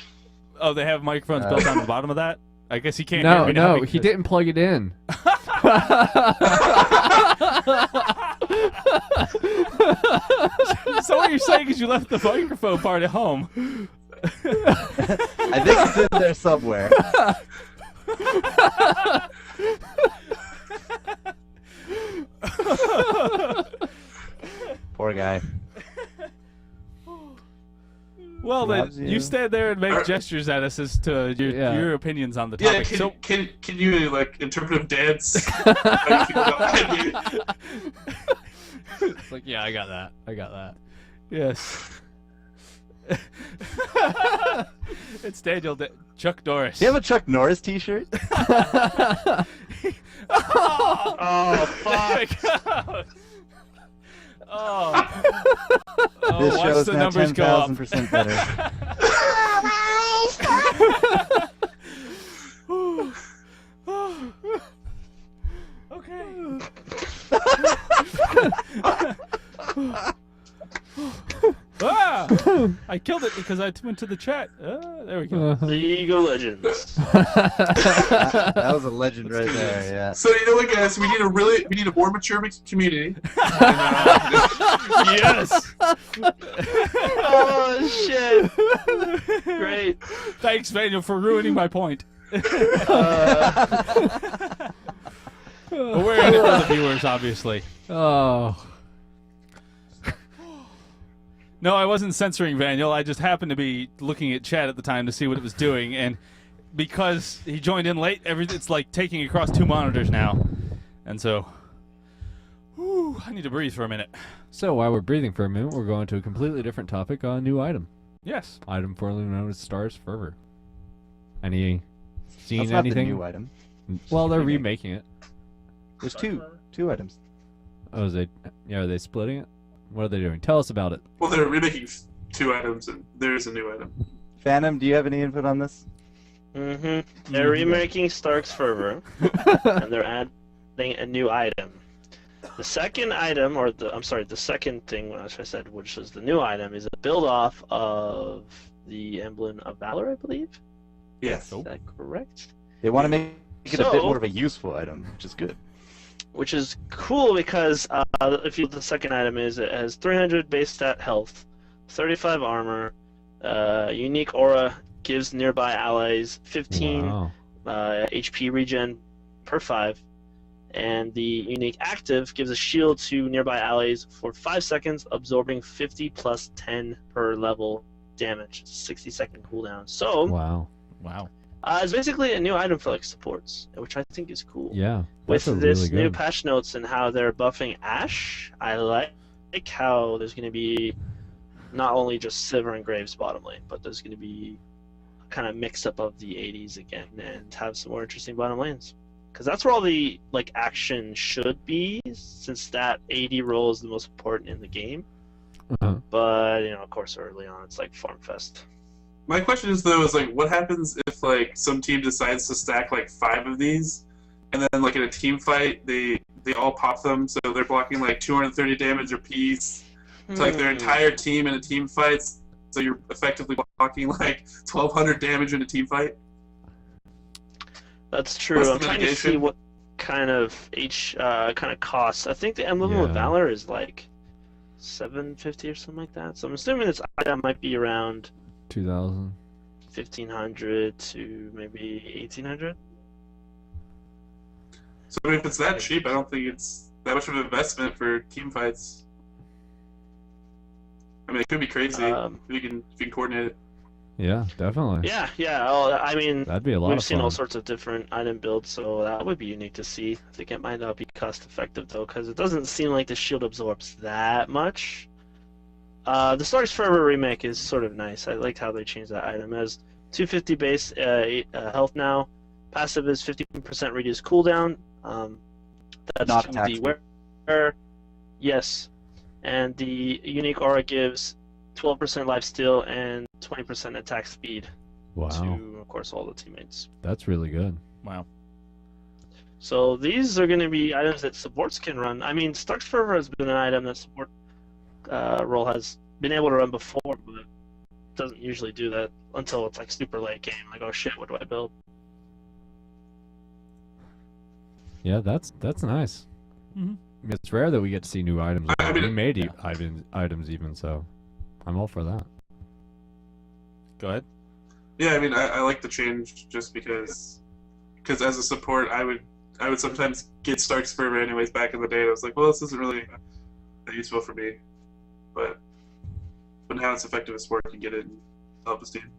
Oh, they have microphones built on the bottom of that? I guess he can't hear me now. No, he didn't plug it in. So what you're saying is you left the microphone part at home. I think it's in there somewhere. Poor guy. Well then, you stand there and make gestures at us as to your opinions on the topic. Yeah, can you like interpretive dance? How you feel about that? It's like, yeah, I got that. I got that. Yes. It's Daniel Chuck Norris. Do you have a Chuck Norris t-shirt? Oh, fuck. Oh. This watch show is the now numbers go up. 10,000% better. I killed it because I went to the chat. There we go. League of Legends. That was a legend right there, yeah. So you know what, guys? We need a more mature community. Yes. Oh shit! Great. Thanks, Vaniel, for ruining my point. But we're in it for the viewers, obviously. Oh. No, I wasn't censoring Vaniel. I just happened to be looking at chat at the time to see what it was doing, and because he joined in late, it's like taking across 2 monitors now, and so, I need to breathe for a minute. So while we're breathing for a minute, we're going to a completely different topic on a new item. Yes. Item formerly known as Stars Fervor. Any seen That's not anything? the new item. Well, they're remaking it. There's two items. Oh, are they splitting it? What are they doing? Tell us about it. Well, they're remaking 2 items, and there's a new item. Phantom, do you have any input on this? Mm-hmm. They're remaking Stark's Fervor, and they're adding a new item. The second item, the second thing, as I said, which is the new item, is a build-off of the Emblem of Valor, I believe. Yes. Is that correct? They want to make it a bit more of a useful item, which is good. Which is cool because if you look at the second item is it has 300 base stat health, 35 armor, unique aura gives nearby allies 15 HP regen per 5, and the unique active gives a shield to nearby allies for 5 seconds, absorbing 50 plus 10 per level damage, 60-second cooldown. So wow. It's basically a new item for like supports, which I think is cool. Yeah. With this new patch notes and how they're buffing Ashe, I like how there's going to be not only just Sivir and Graves bottom lane, but there's going to be kind of mix up of the 80s again and have some more interesting bottom lanes. Because that's where all the like action should be, since that 80 role is the most important in the game. But of course, early on it's like Farm Fest. My question is though, like, what happens if like some team decides to stack like 5 of these, and then like in a team fight they all pop them, so they're blocking like 230 damage apiece to like their entire team in a team fight. So you're effectively blocking like 1,200 damage in a team fight. That's true. I'm trying to see what kind of costs. I think the Emblem of Valor is like $750 or something like that. So I'm assuming this item might be around 2,000, 1,500 to maybe 1,800. So I mean, if it's that cheap, I don't think it's that much of an investment for team fights. I mean, it could be crazy if you can coordinate it. Yeah, definitely. Yeah. Well, I mean, that'd be a lot of fun. We've seen all sorts of different item builds, so that would be unique to see. I think it might not be cost effective though, because it doesn't seem like the shield absorbs that much. The Stark's Forever remake is sort of nice. I liked how they changed that item. It has 250 base health now. Passive is 15% reduced cooldown. That's Not to attack the speed. wearer. Yes. And the unique aura gives 12% lifesteal and 20% attack speed Wow. to, of course, all the teammates. That's really good. Wow. So these are going to be items that supports can run. I mean, Stark's Forever has been an item that support role has been able to run before, but doesn't usually do that until it's like super late game. Like, oh shit, what do I build? Yeah, that's nice. Mhm. It's rare that we get to see new items. I mean, we made items even, so I'm all for that. Go ahead. Yeah, I mean, I like the change just because as a support, I would sometimes get Stark's Forever anyways back in the day. I was like, well, this isn't really that useful for me. But now it's effective as support, you can get it and help his team.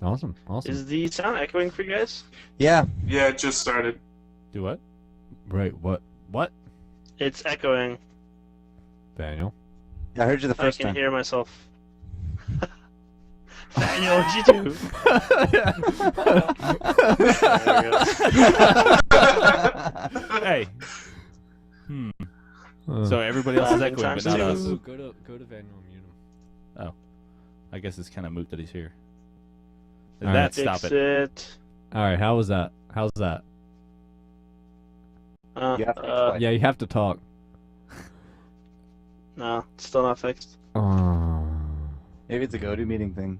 Awesome. Is the sound echoing for you guys? Yeah. Yeah, it just started. Do what? Right, what? It's echoing. Daniel? I heard you the first I can time. hear myself. Daniel, what'd you do? Hey. So everybody else is echoing, but not us. Go to Daniel and mute him. I guess it's kind of moot that he's here. All right. That stop Fix it. it. Alright, how's that? You have to explain. Yeah, you have to talk. No, still not fixed. Maybe it's a go-to meeting thing.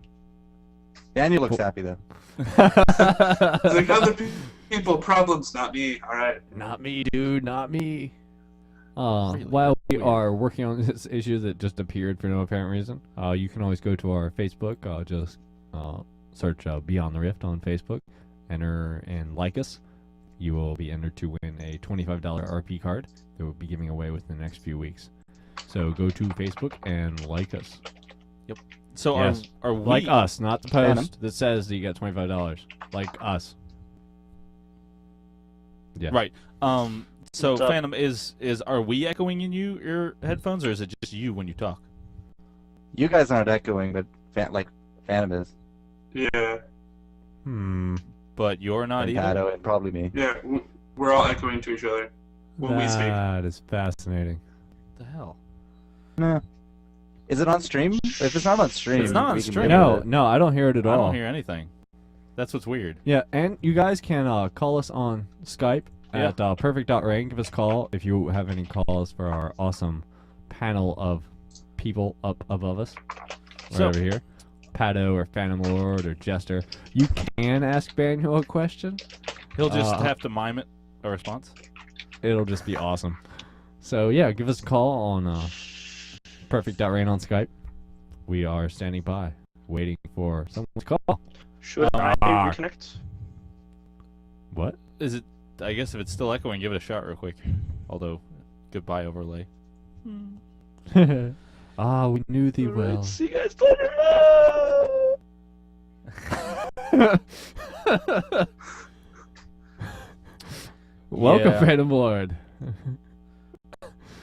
Daniel looks happy though. It's like other people problems, not me. All right. Not me, dude, not me. Really While we weird. are working on this issue that just appeared for no apparent reason, you can always go to our Facebook. Just search Beyond the Rift on Facebook, enter and like us. You will be entered to win a $25 RP card that we'll be giving away within the next few weeks. So go to Facebook and like us. So Yes. are we Like us, not the Phantom. post that says that you get $25. Like us. Yeah. right? So What's up? Phantom are we echoing in your headphones, or is it just you when you talk? You guys aren't echoing, but Phantom is. Yeah. But you're not And either. Paddo and probably me. Yeah, we're all echoing to each other when we speak. That is fascinating. What the hell? Nah. Is it on stream? If it's not on stream, It's not on we can stream. mute No, it. no, I don't hear it at I all. don't hear anything. That's what's weird. Yeah, and you guys can call us on Skype Yeah. at perfect.rain. Give us a call if you have any calls for our awesome panel of people up above us. Right So- over here. Paddo or Phantom Lord or Jester. You can ask Daniel a question. He'll just Uh, have to mime it, a response. It'll just be awesome. So yeah, give us a call on perfect.rain on Skype. We are standing by, waiting for someone's call. Should I reconnect? What? Is it? I guess if it's still echoing, give it a shot real quick. Although, goodbye overlay. We knew thee Alright, well. see you guys later. Welcome, Yeah. Phantom Lord.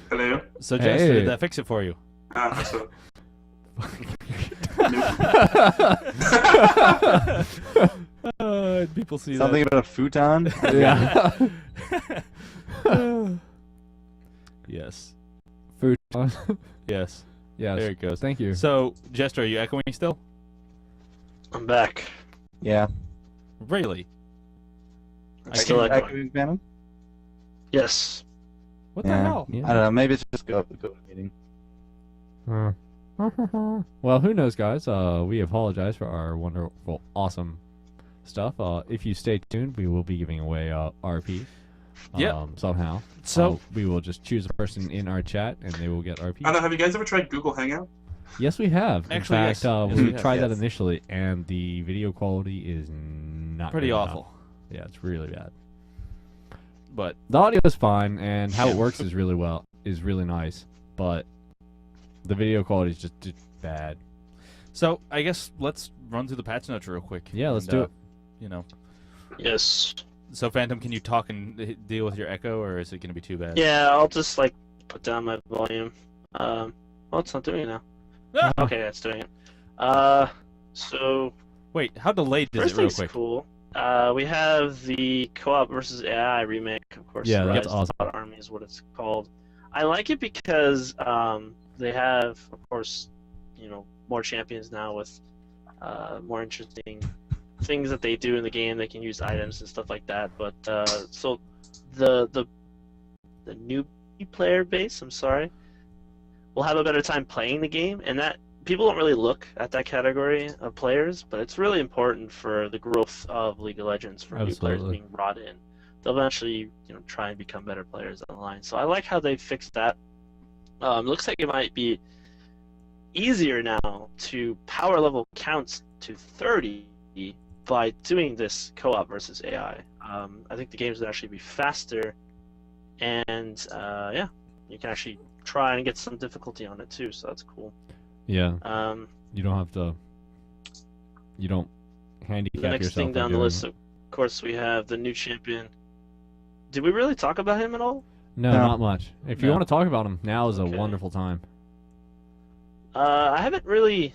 Hello. So Jester, Hey. did that fix it for you? So People see Something about a futon? Yeah. that. Yes. Food. Yes. Yes. There it goes. Thank you. So, Jester, are you echoing still? I'm back. Yeah. Really? I'm I still can't- echoing. Phantom? Yes. What the Yeah. hell? Yeah. I don't know. Maybe it's just go to meeting. Well, who knows, guys? We apologize for our wonderful, awesome stuff. If you stay tuned, we will be giving away RP. Yep. Somehow. So, we will just choose a person in our chat, and they will get RP. I don't know. Have you guys ever tried Google Hangout? Yes, we have. Actually, in yes. fact, Yes, we we have. tried that Yes. initially, and the video quality is not pretty good awful. enough. Yeah, it's really bad. But the audio is fine, and how it works is really nice, but the video quality is just bad. So I guess let's run through the patch notes real quick. Yeah, let's do it. You know. Yes. So Phantom, can you talk and deal with your echo, or is it going to be too bad? Yeah, I'll just like put down my volume. Well, it's not doing it now. Ah! Okay, it's doing it. So wait, how delayed is first it real thing's quick? cool. We have the co-op versus AI remake, of course. Yeah, Rise that's of awesome. the Thought Army is what it's called. I like it because they have, of course, more champions now with more interesting things that they do in the game. They can use items and stuff like that. But so the newbie player base, will have a better time playing the game, and that people don't really look at that category of players, but it's really important for the growth of League of Legends for new players being brought in. They'll eventually, try and become better players on the line. So I like how they fixed that. Looks like it might be easier now to power level counts to 30 by doing this co-op versus AI. I think the games would actually be faster, and yeah, you can actually try and get some difficulty on it too, so that's cool. Yeah. You don't have to. You don't handicap yourself. The next thing down the list, of course, we have the new champion. Did we really talk about him at all? No, not much. If you want to talk about him, now is a wonderful time. I didn't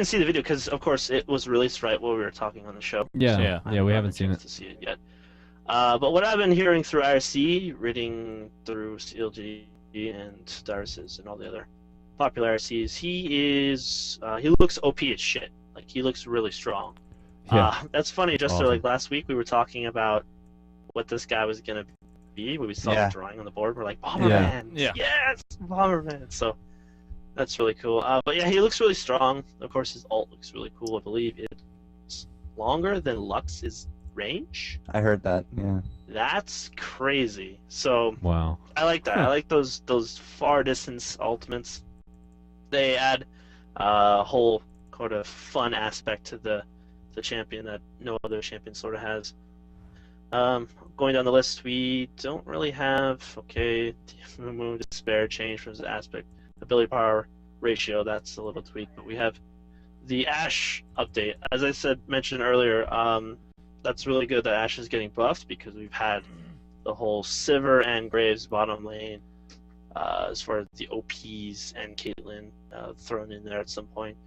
see the video because, of course, it was released right while we were talking on the show. Yeah, so we haven't seen it to see it yet. But what I've been hearing through IRC, reading through CLG and Darius and all the other popular IRCs, he looks OP as shit. Like, he looks really strong. Yeah. That's funny. Just awesome. so, like, last week we were talking about what this guy was gonna be. When we saw the drawing on the board, we're like, Bomberman. Yeah. Yes, Bomberman. So that's really cool. But yeah, he looks really strong. Of course, his ult looks really cool. I believe it's longer than Lux's range. I heard that. Yeah. That's crazy. So wow. I like that. I like those far distance ultimates. They add a whole kind of fun aspect to the champion that no other champion sort of has. Going down the list, we don't really have remove despair, change from his aspect, ability power ratio. That's a little tweak, but we have the Ashe update. As I mentioned earlier, that's really good that Ashe is getting buffed because we've had the whole Sivir and Graves bottom lane, as far as the OPs and Caitlyn thrown in there at some point.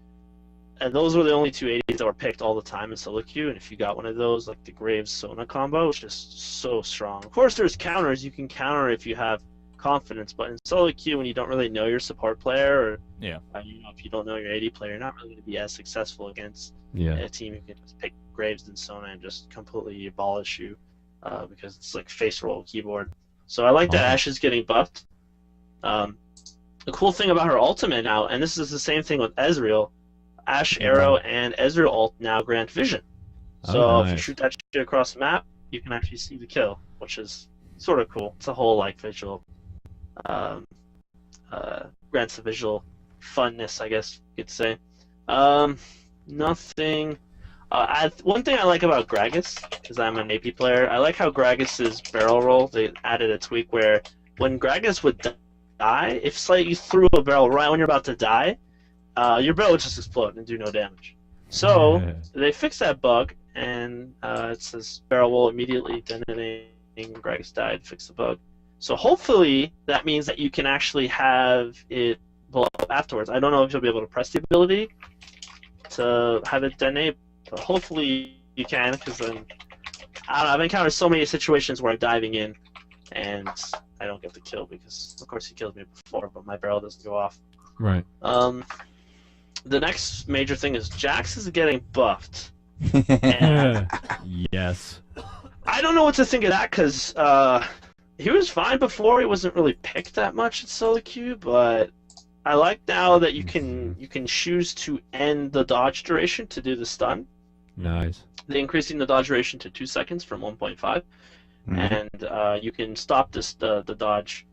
And those were the only two 80s that were picked all the time in solo queue, and if you got one of those, like the Graves-Sona combo, it's just so strong. Of course, there's counters. You can counter if you have confidence, but in solo queue, when you don't really know your support player, or if you don't know your 80 player, you're not really going to be as successful against a team who can just pick Graves and Sona and just completely abolish you, because it's like face roll keyboard. So I like that Ashe is getting buffed. The cool thing about her ultimate now, and this is the same thing with Ezreal, Ashe Arrow and Ezreal ult now grant vision. So if you shoot that shit across the map, you can actually see the kill, which is sort of cool. It's a whole like visual, grants the visual funness, I guess you could say. Nothing. One thing I like about Gragas, because I'm an AP player, I like how Gragas's barrel roll, they added a tweak where when Gragas would die, if you threw a barrel right when you're about to die, your barrel would just explode and do no damage. So they fixed that bug, and it says barrel will immediately detonate. Gragas died, fix the bug. So hopefully that means that you can actually have it blow up afterwards. I don't know if you'll be able to press the ability to have it detonate, but hopefully you can, because then I don't know, I've encountered so many situations where I'm diving in and I don't get the kill because, of course, he killed me before, but my barrel doesn't go off. Right. The next major thing is Jax is getting buffed. Yes. I don't know what to think of that because he was fine before. He wasn't really picked that much in solo queue, but I like now that you can choose to end the dodge duration to do the stun. Nice. They're increasing the dodge duration to 2 seconds from 1.5, and you can stop the dodge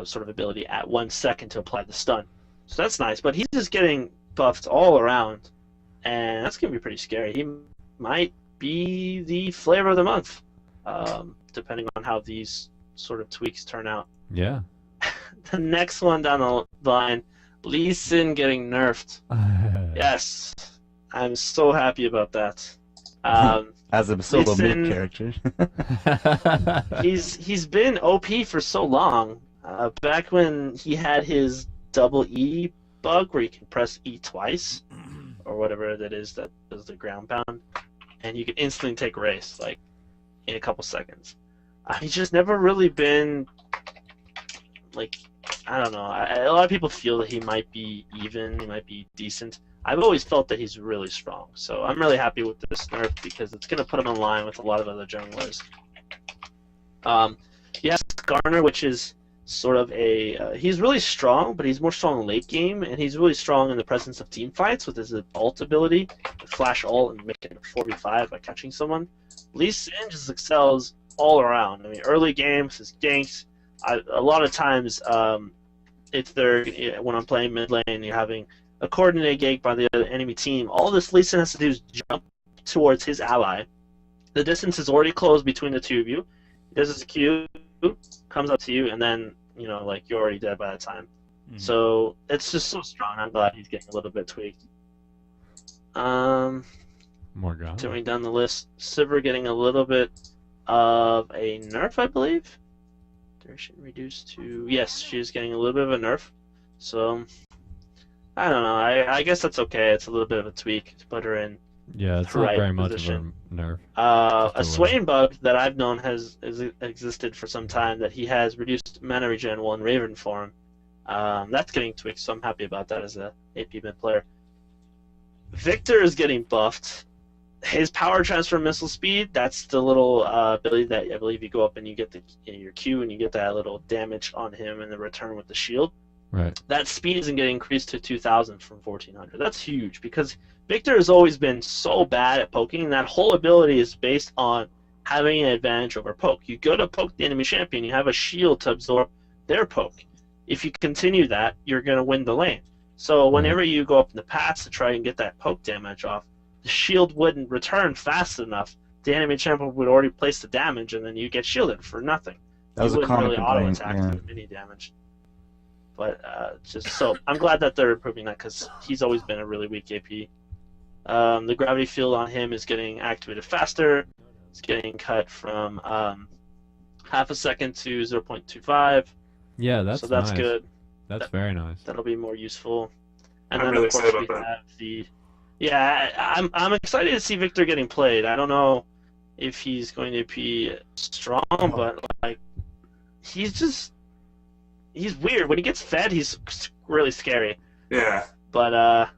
sort of ability at 1 second to apply the stun. So that's nice, but he's just getting buffed all around, and that's going to be pretty scary. He might be the flavor of the month. depending on how these sort of tweaks turn out. Yeah. The next one down the line, Lee Sin getting nerfed. Yes, I'm so happy about that. As a solo Sin, mid character. he's been OP for so long. Back when he had his double E bug, where you can press E twice, or whatever that is that does the ground pound, and you can instantly take race like in a couple seconds. He's just never really been like, I don't know. A lot of people feel that he might be even, he might be decent. I've always felt that he's really strong, so I'm really happy with this nerf because it's going to put him in line with a lot of other junglers. He has Garner, which is sort of a... he's really strong, but he's more strong late game, and he's really strong in the presence of team fights with his ult ability, to flash ult and make it a 4v5 by catching someone. Lee Sin just excels all around. I mean, early games, his ganks, a lot of times, if they're, when I'm playing mid lane, you're having a coordinated gank by the enemy team, all this Lee Sin has to do is jump towards his ally. The distance is already closed between the two of you. He does his Q, comes up to you, and then, like, you're already dead by that time. Mm-hmm. So, it's just so strong. I'm glad he's getting a little bit tweaked. More guys. Going down the list, Sivir getting a little bit of a nerf, I believe. Duration reduced to... Yes, she's getting a little bit of a nerf. So... I don't know. I guess that's okay. It's a little bit of a tweak to put her in. Yeah, it's not very much of a nerf. A Swain bug that I've known has existed for some time, that he has reduced mana regen while in Raven form. That's getting tweaked, so I'm happy about that as a AP mid player. Victor is getting buffed. His power transfer missile speed, that's the little ability that I believe you go up and you get your Q and you get that little damage on him in the return with the shield. Right. That speed isn't getting increased to 2,000 from 1,400. That's huge because Victor has always been so bad at poking, and that whole ability is based on having an advantage over poke. You go to poke the enemy champion, you have a shield to absorb their poke. If you continue that, you're going to win the lane. So whenever you go up in the paths to try and get that poke damage off, the shield wouldn't return fast enough. The enemy champion would already place the damage, and then you get shielded for nothing. That was you a common really complaint. auto-attack to mini damage. But I'm glad that they're improving that because he's always been a really weak AP. The gravity field on him is getting activated faster. It's getting cut from half a second to 0.25. Yeah, that's that's nice. good. That's very nice. That'll be more useful. And I'm then really of course excited we about have the... Yeah, I'm excited to see Victor getting played. I don't know if he's going to be strong, but like he's weird. When he gets fed, he's really scary. Yeah. But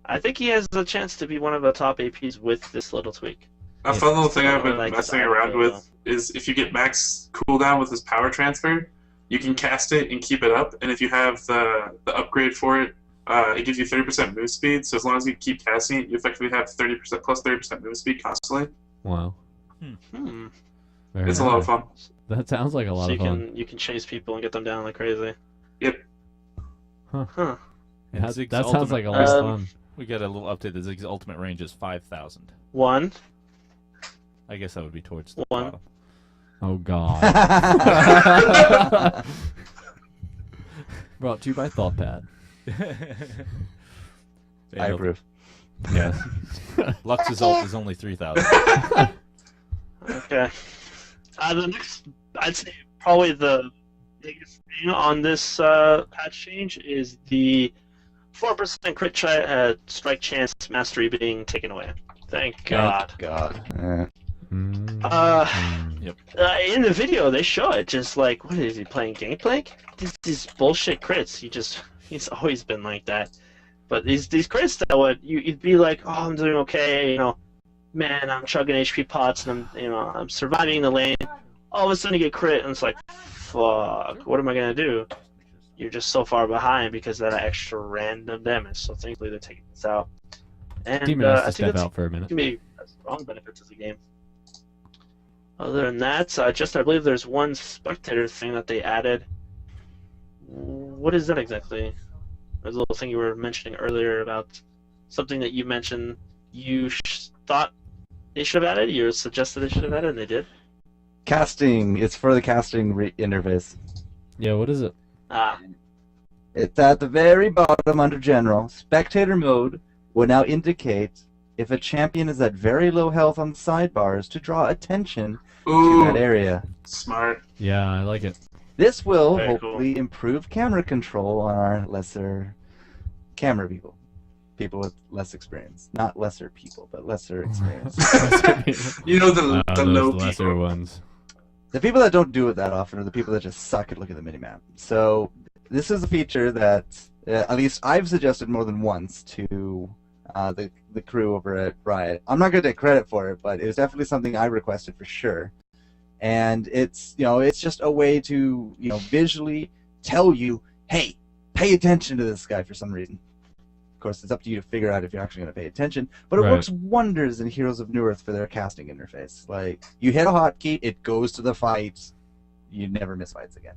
I think he has a chance to be one of the top APs with this little tweak. A fun little thing I've been messing around with is if you get max cooldown with his power transfer, you can cast it and keep it up. And if you have the upgrade for it, it gives you 30% move speed. So as long as you keep casting it, you effectively have 30% plus 30% move speed constantly. Wow. It's a lot of fun. That sounds like a lot of fun. You can chase people and get them down like crazy. Yep. Huh. Yeah, that sounds like a lot of fun. We got a little update. The Zig's ultimate range is 5,000. One. I guess that would be towards the One. bottom. Oh God. Brought to you by ThoughtPad. I approve. Yes. Lux's ult is only 3,000. Okay. The next, I'd say probably the biggest thing on this patch change is the 4% crit strike chance mastery being taken away. Thank God. Yep. In the video, they show it just like, what is he playing Gangplank? These bullshit crits. He's always been like that. But these crits that you'd be like, oh, I'm doing okay, man, I'm chugging HP pots and I'm surviving the lane. All of a sudden you get crit and it's like, fuck, what am I gonna do? You're just so far behind because of that extra random damage. So thankfully they're taking this out. And Demon has to I think step that's out for a minute. gonna be a strong benefit to the game. Other than that, I believe there's one spectator thing that they added. What is that exactly? There's a little thing you were mentioning earlier about something that you mentioned you thought they should have added. You suggested they should have added, and they did. Casting. It's for the casting interface. Yeah, what is it? It's at the very bottom under General. Spectator mode will now indicate if a champion is at very low health on the sidebars to draw attention to that area. Smart. Yeah, I like it. This will Very hopefully improve camera control on our lesser camera people. People with less experience. Not lesser people, but lesser experience. You know the those low lesser people. ones. The people that don't do it that often are the people that just suck at looking at the minimap. So this is a feature that at least I've suggested more than once to the crew over at Riot. I'm not going to take credit for it, but it was definitely something I requested for sure. And it's just a way to visually tell you, hey, pay attention to this guy for some reason. Of course, it's up to you to figure out if you're actually going to pay attention, but it works wonders in Heroes of New Earth for their casting interface. Like, you hit a hotkey, it goes to the fight, you never miss fights again.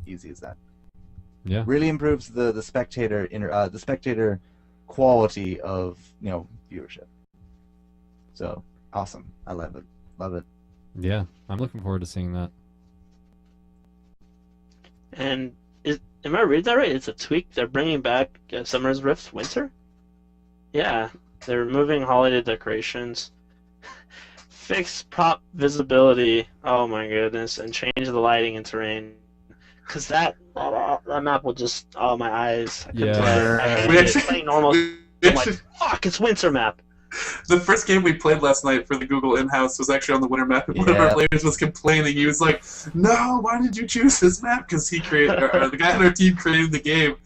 Easy as that. Yeah. Really improves the spectator quality of viewership. So awesome, I love it. Yeah, I'm looking forward to seeing that. And am I reading that right? It's a tweak. They're bringing back Summer's Rift Winter? Yeah. They're removing holiday decorations. Fix prop visibility. Oh my goodness. And change the lighting and terrain. Because that map will just... Oh, my eyes. I couldn't play. I hated it. Playing normal. I'm like, fuck, it's winter map. The first game we played last night for the Google in-house was actually on the winter map, and one of our players was complaining. He was like, "No, why did you choose this map?" Because he created, the guy on our team created the game,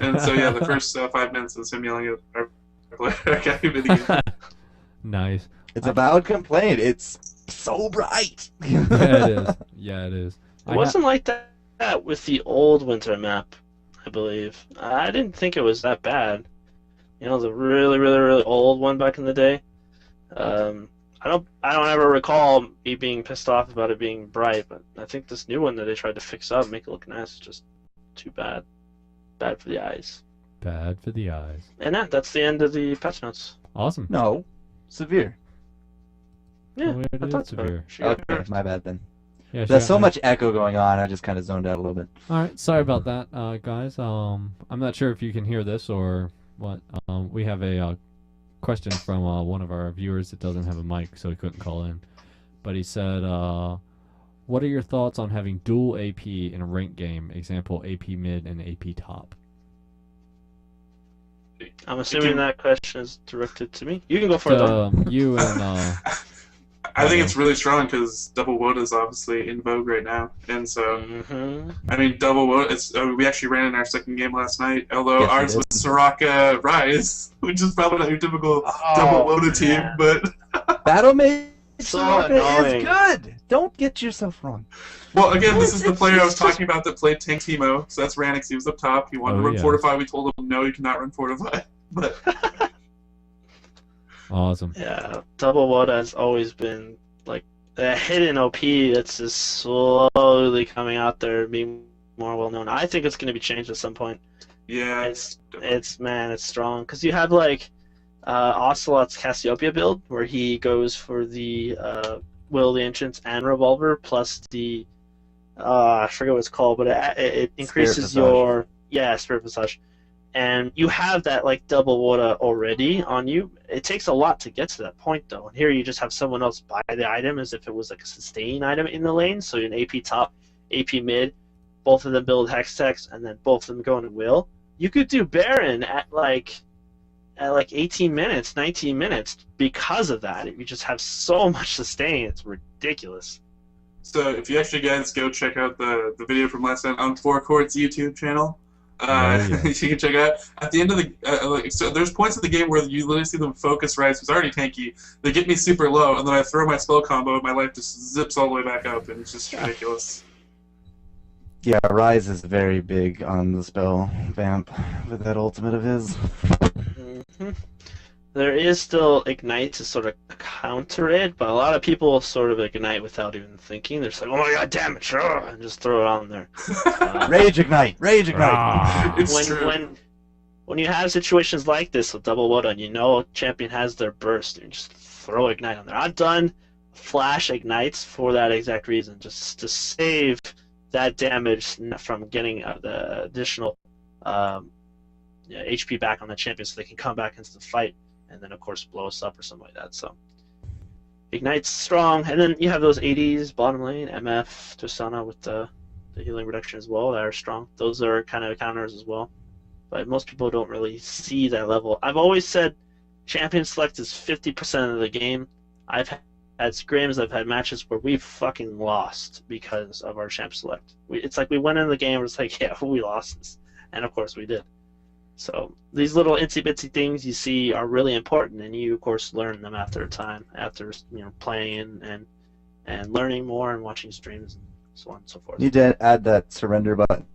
and so yeah, the first 5 minutes was him yelling at our player guy who made the game. Nice. It's a valid complaint. It's so bright. Yeah, it is. Yeah, it is. It wasn't like that with the old winter map, I believe. I didn't think it was that bad. You know, the really, really, really old one back in the day. I don't ever recall me being pissed off about it being bright, but I think this new one that they tried to fix up, make it look nice, is just too bad. Bad for the eyes. Bad for the eyes. And that's the end of the patch notes. Awesome. No, severe. Yeah, It I is thought so. severe. Okay, my bad then. Yeah, There's so much echo going on. I just kind of zoned out a little bit. All right, sorry about that, guys. I'm not sure if you can hear this or what. We have a question from one of our viewers that doesn't have a mic, so he couldn't call in. But he said, "What are your thoughts on having dual AP in a ranked game? Example: AP mid and AP top." I'm assuming that question is directed to me. You can go for it. You and. I think it's really strong because double WOTA is obviously in vogue right now, and so I mean double WOTA. We actually ran in our second game last night, although ours was Soraka Rise, which is probably not your typical double WOTA team, but Battle Mage So Soraka is annoying. good. Don't get yourself wrong. well, again, this is the player I was talking about that played Tank Teemo, so that's Ranix. He was up top. He wanted to run Fortify. We told him no, you cannot run Fortify. But Awesome. Yeah, double WOTA has always been like a hidden OP that's just slowly coming out there, being more well known. I think it's going to be changed at some point. yeah, It's strong because you have like Ocelot's Cassiopeia build where he goes for the Will of the Ancients and Revolver plus the I forget what it's called, but it increases your Spirit Visage. And you have that like double WOTA already on you. It takes a lot to get to that point though. And here you just have someone else buy the item as if it was like a sustain item in the lane. So an AP top, AP mid, both of them build Hextech, and then both of them go into Will. You could do Baron at like 18 minutes, 19 minutes because of that. You just have so much sustain. It's ridiculous. So if you actually guys go check out the video from last night on Four Court's YouTube channel, you can check it out. At the end of the so there's points of the game where you literally see them focus Rise, who's already tanky. They get me super low, and then I throw my spell combo, and my life just zips all the way back up, and it's just ridiculous. Yeah, Rise is very big on the spell vamp with that ultimate of his. There is still Ignite to sort of counter it, but a lot of people sort of Ignite without even thinking. They're just like, oh my god, damage! And just throw it on there. Rage Ignite! Rage Ignite! It's true. When you have situations like this with double WOTA and you know a champion has their burst, you just throw Ignite on there. I've done Flash ignites for that exact reason, just to save that damage from getting the additional HP back on the champion, so they can come back into the fight and then of course blow us up or something like that. So Ignite's strong, and then you have those 80s bottom lane, MF, Tosana with the healing reduction as well that are strong. Those are kind of counters as well, but most people don't really see that level. I've always said champion select is 50% of the game. I've had scrims, I've had matches where we've fucking lost because of our champ select. It's like we went in the game and it's like, yeah, we lost this, and of course we did. So these little itsy bitsy things you see are really important, and you of course learn them after a time, after playing and learning more and watching streams and so on and so forth. You did add that surrender button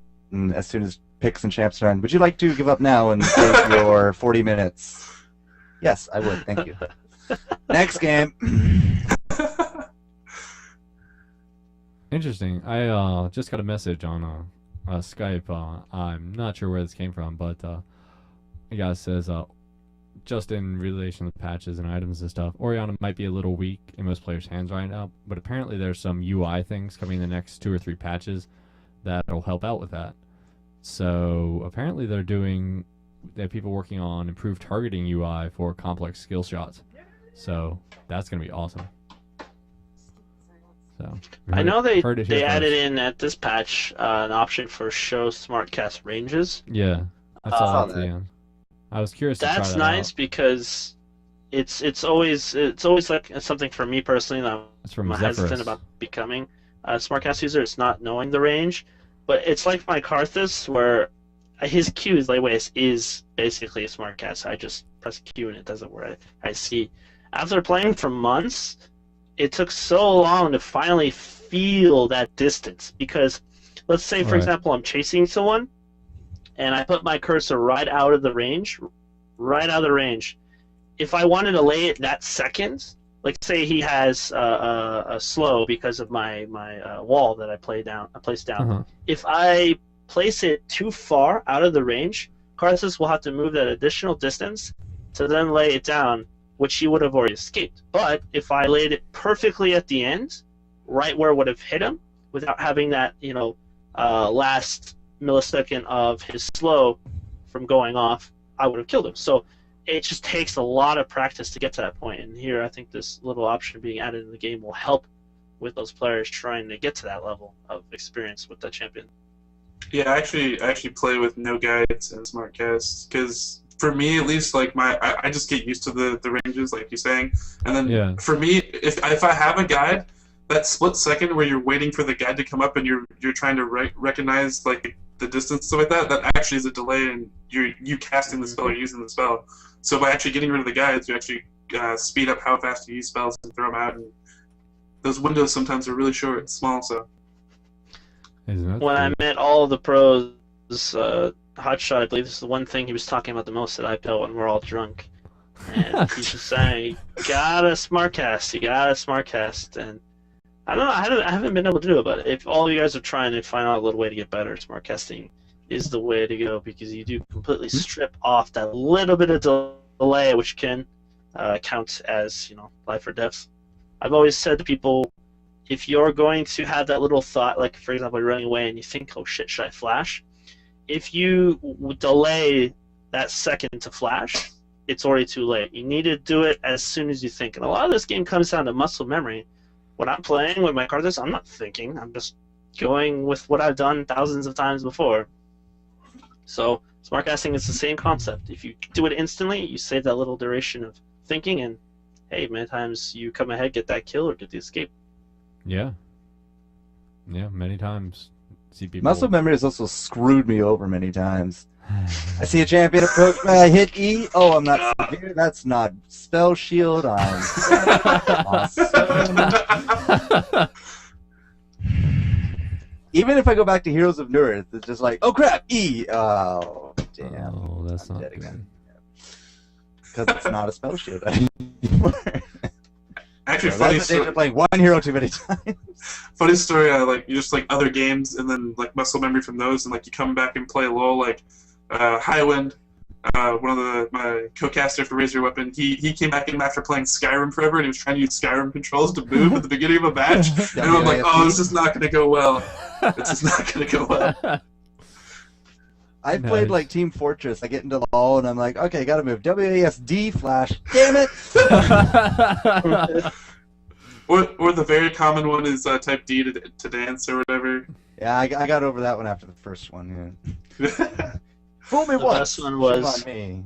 as soon as picks and champs are on. Would you like to give up now and take your 40 minutes? Yes, I would. Thank you. Next game. Interesting. I just got a message on Skype. I'm not sure where this came from, but the guy says just in relation to patches and items and stuff, Orianna might be a little weak in most players' hands right now, but apparently there's some UI things coming in the next 2 or 3 patches that'll help out with that. So apparently they have people working on improved targeting UI for complex skill shots. So that's going to be awesome. So I know they added in at this patch an option for show SmartCast ranges. Yeah, I saw that at the end. I was curious to try that That's nice out. Because it's always like something for me personally that I'm hesitant about becoming a SmartCast user. It's not knowing the range, but it's like my Karthus where his Q is basically a SmartCast. I just press Q and it does it where I see. After playing for months, it took so long to finally feel that distance, because let's say, for example, I'm chasing someone and I put my cursor right out of the range. If I wanted to lay it that second, like say he has a slow because of my wall that I placed down. If I place it too far out of the range, Karthus will have to move that additional distance to then lay it down, which he would have already escaped. But if I laid it perfectly at the end, right where it would have hit him, without having that last millisecond of his slow from going off, I would have killed him. So it just takes a lot of practice to get to that point. And here, I think this little option being added in the game will help with those players trying to get to that level of experience with the champion. Yeah, I actually play with no guides and SmartCast, because for me at least, like I just get used to the ranges, like you're saying, and then for me, if I have a guide, that split second where you're waiting for the guide to come up and you're trying to recognize like the distance, stuff like that actually is a delay in you casting the spell or using the spell. So by actually getting rid of the guides, you actually speed up how fast you use spells and throw them out, and those windows sometimes are really short and small. So when I met all of the pros, Hotshot, I believe this is the one thing he was talking about the most at IPL when we're all drunk. And he's just saying, you got a SmartCast. And I don't know, I haven't been able to do it, but if all you guys are trying to find out a little way to get better, SmartCasting is the way to go, because you do completely strip off that little bit of delay, which can count as, life or death. I've always said to people, if you're going to have that little thought, like for example, you're running away and you think, oh shit, should I flash? If you delay that second to flash, it's already too late. You need to do it as soon as you think. And a lot of this game comes down to muscle memory. When I'm playing with my Karthus, I'm not thinking. I'm just going with what I've done thousands of times before. So SmartCasting is the same concept. If you do it instantly, you save that little duration of thinking, and hey, many times you come ahead, get that kill, or get the escape. Yeah, many times. See people. Muscle memory has also screwed me over many times. I see a champion approach me, I hit E. Oh, I'm not severe. That's not spell shield. I'm awesome. Even if I go back to Heroes of Newerth, it's just like, oh crap, E. Oh, damn. Oh, that's I'm not dead good. again. Because it's not a spell shield anymore. Actually, so funny that's the danger of playing one hero too many times. Funny story, like you just like other games, and then like muscle memory from those, and like you come back and play LoL, like Highwind. one of my co-caster for Razor Weapon, he came back in after playing Skyrim forever, and he was trying to use Skyrim controls to move at the beginning of a match. And I'm like, oh, this is not going to go well. This is not going to go well. I played like Team Fortress. I get into the hall and I'm like, okay, gotta move. WASD flash. Damn it! or the very common one is type D to dance or whatever. Yeah, I got over that one after the first one. Yeah. Fool me The once. best one was. Shame on me.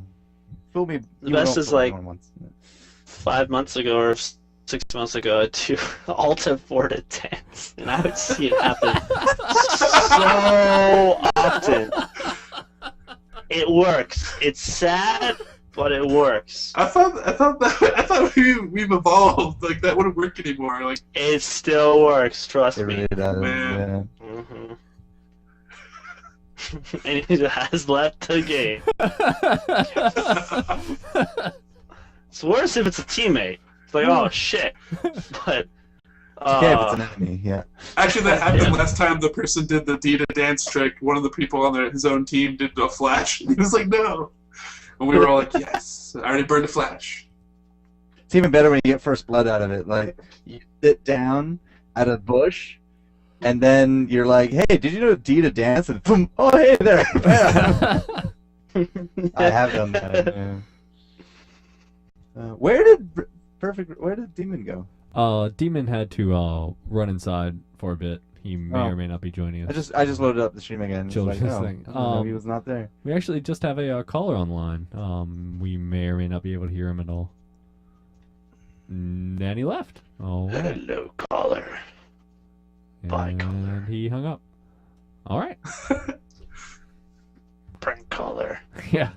Fool me. The best is like once. 5 months ago or 6 months ago, I'd do Alta Forta dance, and I would see it happen so often. It works. It's sad, but it works. I thought we've evolved. Like that wouldn't work anymore. Like it still works. Trust it me. really does. Man. Yeah. Mm-hmm. And he has left the game. It's worse if it's a teammate. It's like, oh shit. But okay, if it's an enemy, yeah. Actually, that happened last time. The person did the D to dance trick. One of the people on his own team did a flash. He was like, no. And we were all like, yes, I already burned a flash. It's even better when you get first blood out of it. Like, you sit down at a bush, and then you're like, hey, did you know D to dance? And boom, oh, hey there. I have done that. Yeah. Where did Demon go? Demon had to run inside for a bit. He may or may not be joining us. I just loaded up the stream again. Children's like, thing. He was not there. We actually just have a caller online. We may or may not be able to hear him at all. And he left. All right. hello, caller. Bye, caller. And he hung up. All right. Prank caller. Yeah.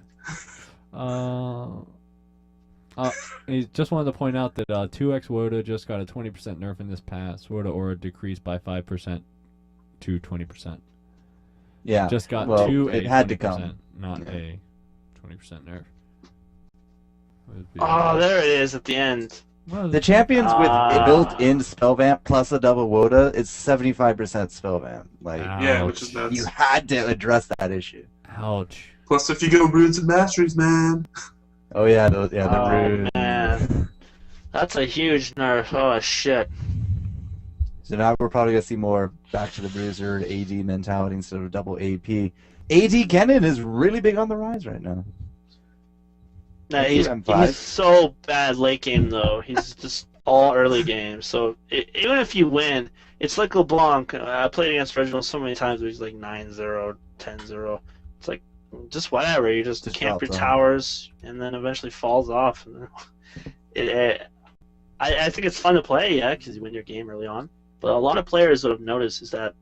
He just wanted to point out that 2x Woda just got a 20% nerf in this pass. Woda aura decreased by 5% to 20%. Yeah. Just got it had to come. Not a 20% nerf. Oh, there it is at the end. The champions with a built-in spell vamp plus a double Woda is 75% spell vamp. Like, yeah, which is nuts. You had to address that issue. Ouch. Plus, if you go runes and masteries, man. Oh yeah, the runes. Man, that's a huge nerf. Oh shit. So now we're probably gonna see more back to the bruiser AD mentality instead of double AP. AD Kennen is really big on the rise right now. No, he's so bad late game though. He's just all early game. So even if you win, it's like LeBlanc. I played against Reginald so many times where he's like 9-0, 10-0. It's like just whatever. You just camp your towers and then eventually falls off. And then I think it's fun to play, yeah, because you win your game early on. But a lot of players, what I've noticed is that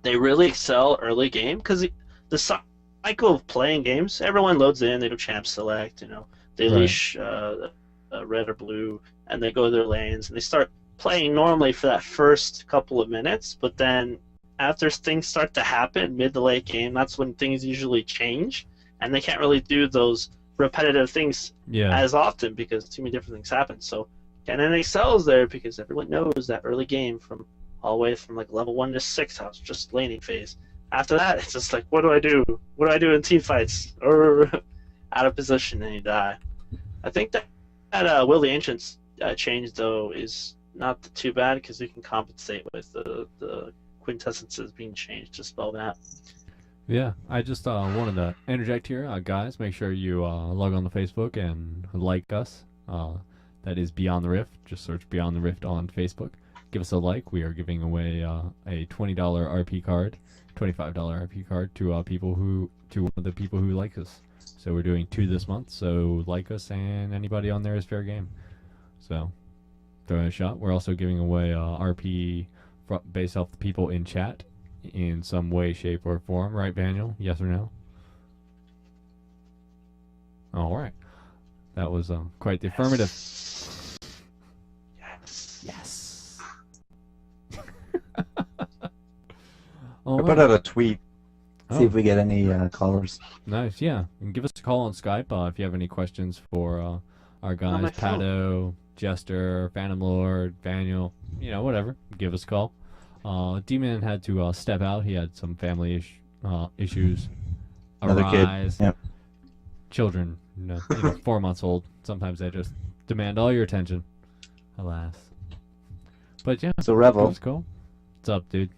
they really excel early game because the cycle of playing games, everyone loads in, they do champ select, they leash red or blue, and they go to their lanes, and they start playing normally for that first couple of minutes, but then after things start to happen mid to late game, that's when things usually change, and they can't really do those repetitive things as often because too many different things happen. So Kennen excels there because everyone knows that early game from all the way from like level 1 to 6, how it's just laning phase. After that, it's just like, what do I do? What do I do in team fights? Or out of position and you die. I think that Will the Ancient's change, though, is not too bad because you can compensate with the quintessences being changed to spell that. Yeah, I just wanted to interject here. Guys, make sure you log on to Facebook and like us. That is Beyond the Rift. Just search Beyond the Rift on Facebook. Give us a like. We are giving away a $20 RP card. $25 RP card to one of the people who like us. So we're doing 2 this month. So like us, and anybody on there is fair game. So throw it a shot. We're also giving away RP based off the people in chat in some way, shape, or form. Right, Daniel? Yes or no? All right. That was quite the affirmative. Yes. I put out a tweet. See if we get any callers. Nice, yeah. And give us a call on Skype if you have any questions for our guys, Paddo, Jester, Phantom Lord, Daniel, whatever. Give us a call. D-Man had to step out. He had some family issues Another arise. kid. Yep. children, 4 months old. Sometimes they just demand all your attention. Alas. But yeah. So Revel, it was cool. What's up, dude?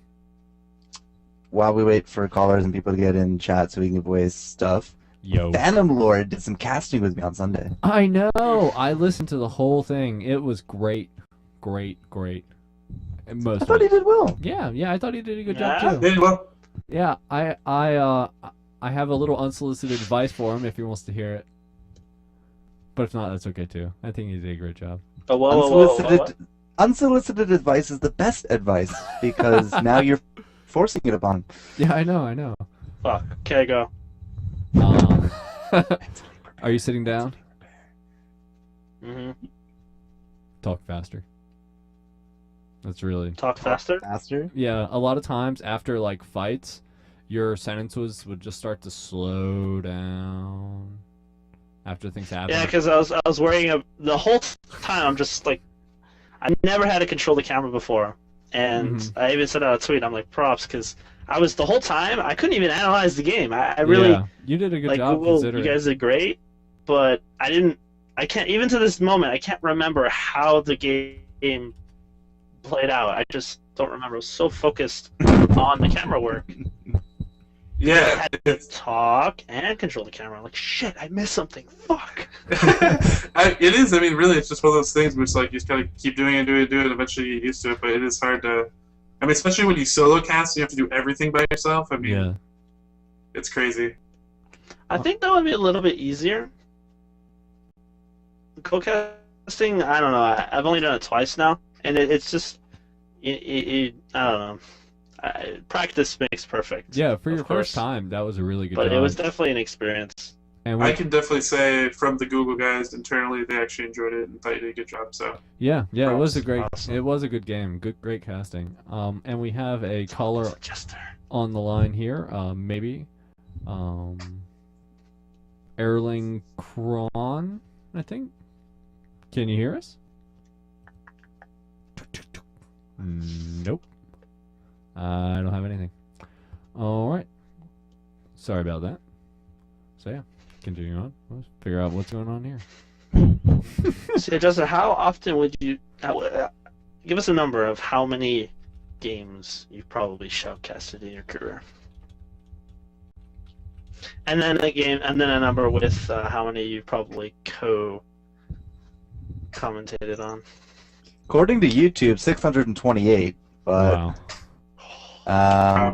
While we wait for callers and people to get in chat so we can give away stuff, Yo. Phantom Lord did some casting with me on Sunday. I know. I listened to the whole thing. It was great. Great. And I thought he did well. Yeah. I thought he did a good job too. Did well. Yeah, I have a little unsolicited advice for him if he wants to hear it. But if not, that's okay too. I think he did a great job. Oh, whoa. Unsolicited advice is the best advice because now you're forcing it upon him. Yeah, I know. Fuck. Okay, go. Are you sitting down? Mm-hmm. Talk faster. That's really... Talk faster? Faster? Yeah, a lot of times after, like, fights, your sentences would just start to slow down after things happen. Yeah, because I was worrying the whole time. I'm just like, I never had to control the camera before, and I even sent out a tweet. I'm like, props, because I was the whole time I couldn't even analyze the game. I really, yeah, you did a good job. Google, considering. you guys did great, but I can't even to this moment. I can't remember how the game played out. I just don't remember. I was so focused on the camera work. Yeah, I had to talk and control the camera. I'm like, shit, I missed something. Fuck. It is. I mean, really, it's just one of those things where it's like you just gotta keep doing it, and eventually you get used to it. But it is hard to. I mean, especially when you solo cast, you have to do everything by yourself. I mean, it's crazy. I think that would be a little bit easier. Co-casting, I don't know. I've only done it twice now, and it's just, I don't know. Practice makes perfect. Yeah, for your first time, that was a really good job. But it was definitely an experience. And I can definitely say from the Google guys internally, they actually enjoyed it and thought you did a good job. So yeah, it was a good game, great casting. And we have a caller on the line here, maybe, Erling Kron, I think. Can you hear us? Nope. I don't have anything. Alright. Sorry about that. So yeah, continuing on. Let's figure out what's going on here. So Justin, how often would you... give us a number of how many games you've probably shoutcasted in your career. And then a number with how many you've probably commentated on. According to YouTube, 628, but wow.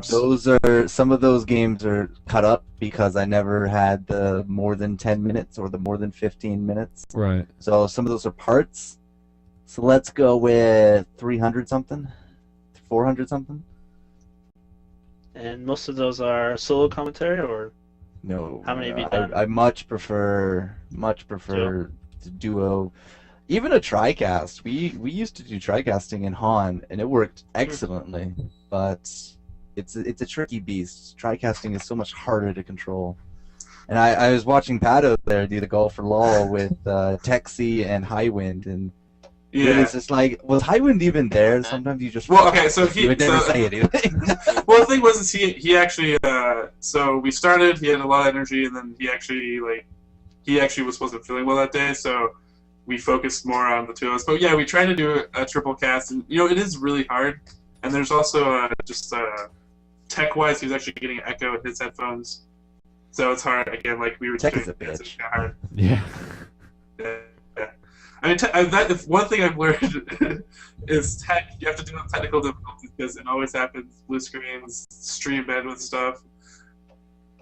Some of those games are cut up because I never had the more than 10 minutes or the more than 15 minutes. Right. So some of those are parts. So let's go with 300 something, 400 something. And most of those are solo commentary, or no? How many have you done? I much prefer the duo. Even a TriCast. We used to do TriCasting in Han, and it worked excellently. But it's a tricky beast. TriCasting is so much harder to control. And I was watching Paddo there do the Golf for LOL with Texie and Highwind, and it's just like, was Highwind even there? Sometimes you just he would never say anything. Well, the thing was, he actually so we started. He had a lot of energy, and then he actually wasn't feeling well that day, so we focused more on the two of us. But yeah, we tried to do a triple cast, and it is really hard. And there's also tech-wise, he's actually getting an echo in his headphones, so it's hard. Again, like we were tech doing, is a bitch. it's hard. Yeah. Yeah. I mean, one thing I've learned is tech. You have to deal with technical difficulties because it always happens. Blue screens, stream bandwidth stuff.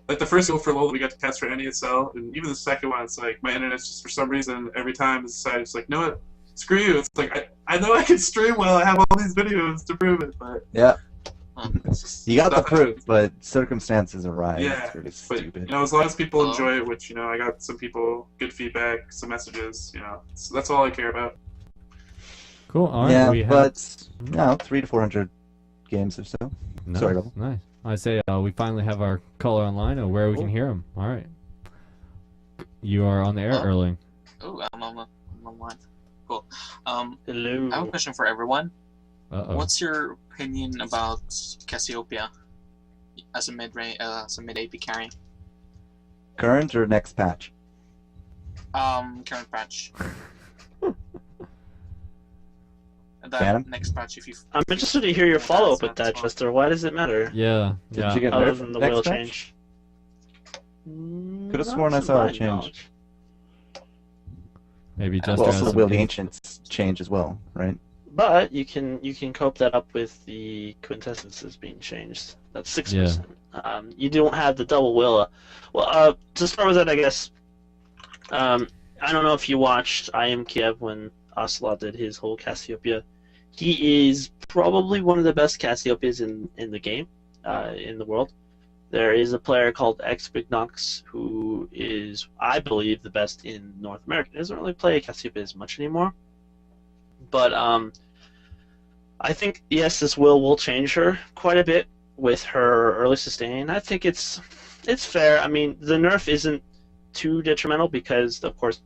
Like the first Go for LOL that we got to cast for NESL, and even the second one, it's like my internet's just for some reason every time it's decided it's like, no, what? Screw you. It's like I know I can stream well. I have all these videos to prove it, but yeah, you got the stuff proof, but circumstances arise. Yeah, it's really but stupid. as long as people enjoy it, which I got some people good feedback, some messages. So that's all I care about. Cool. All right. Yeah, but 300 to 400 games or so. Nice, Sorry, Double. Nice. I say we finally have our caller online, or where we can hear him. All right. You are on the air, Erling. Oh, I'm online. Cool. Hello. I have a question for everyone. Uh-oh. What's your opinion about Cassiopeia as a mid AP carry? Current or next patch? Current patch. Adam? That next patch, if you. I'm interested to hear your follow-up with that, Chester. Why does it matter? Yeah. Did you get Other nerfed than the next wheel patch? change. Could have sworn I saw a change. Maybe just Well, has also the some Will of the new- Ancients change as well, right? But you can cope that up with the quintessences being changed. That's 6%. You don't have the double Willa. Well, to start with that, I guess. I don't know if you watched I Am Kiev when Ocelot did his whole Cassiopeia. He is probably one of the best Cassiopeias in the game, in the world. There is a player called X Big Knox who is, I believe, the best in North America. He doesn't really play Cassiopeia as much anymore. But I think, yes, this will change her quite a bit with her early sustain. I think it's fair. I mean, the nerf isn't too detrimental because, of course,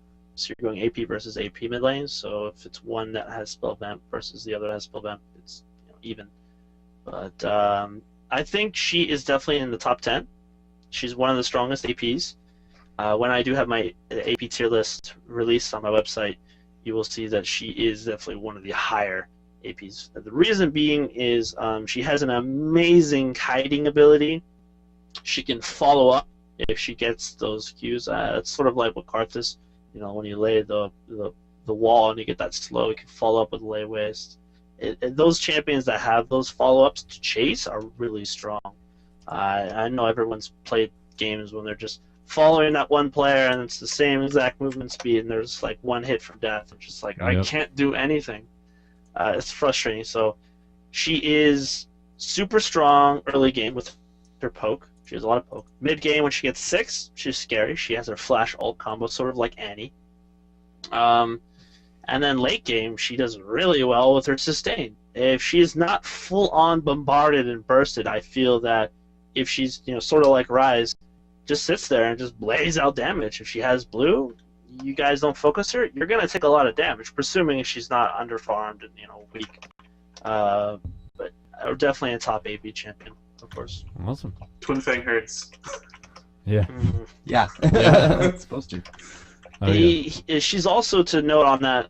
you're going AP versus AP mid lanes. So if it's one that has spell vamp versus the other that has spell vamp, it's even. But I think she is definitely in the top 10. She's one of the strongest APs. When I do have my AP tier list released on my website, you will see that she is definitely one of the higher APs. The reason being is she has an amazing kiting ability. She can follow up if she gets those cues. It's sort of like with Karthus. When you lay the wall and you get that slow, you can follow up with lay waste. Those champions that have those follow-ups to chase are really strong. I know everyone's played games when they're just following that one player and it's the same exact movement speed and there's like one hit from death. It's just like, I can't do anything. It's frustrating. So she is super strong early game with her poke. She has a lot of poke. Mid game, when she gets 6, she's scary. She has her flash ult combo, sort of like Annie. And then late game, she does really well with her sustain. If she's not full on bombarded and bursted, I feel that if she's sort of like Ryze, just sits there and just blaze out damage. If she has blue, you guys don't focus her, you're gonna take a lot of damage, presuming she's not underfarmed and weak. But definitely a top AP champion, of course. Awesome. Twin Fang hurts. Yeah. Yeah. It's supposed to. Oh, She's also to note on that.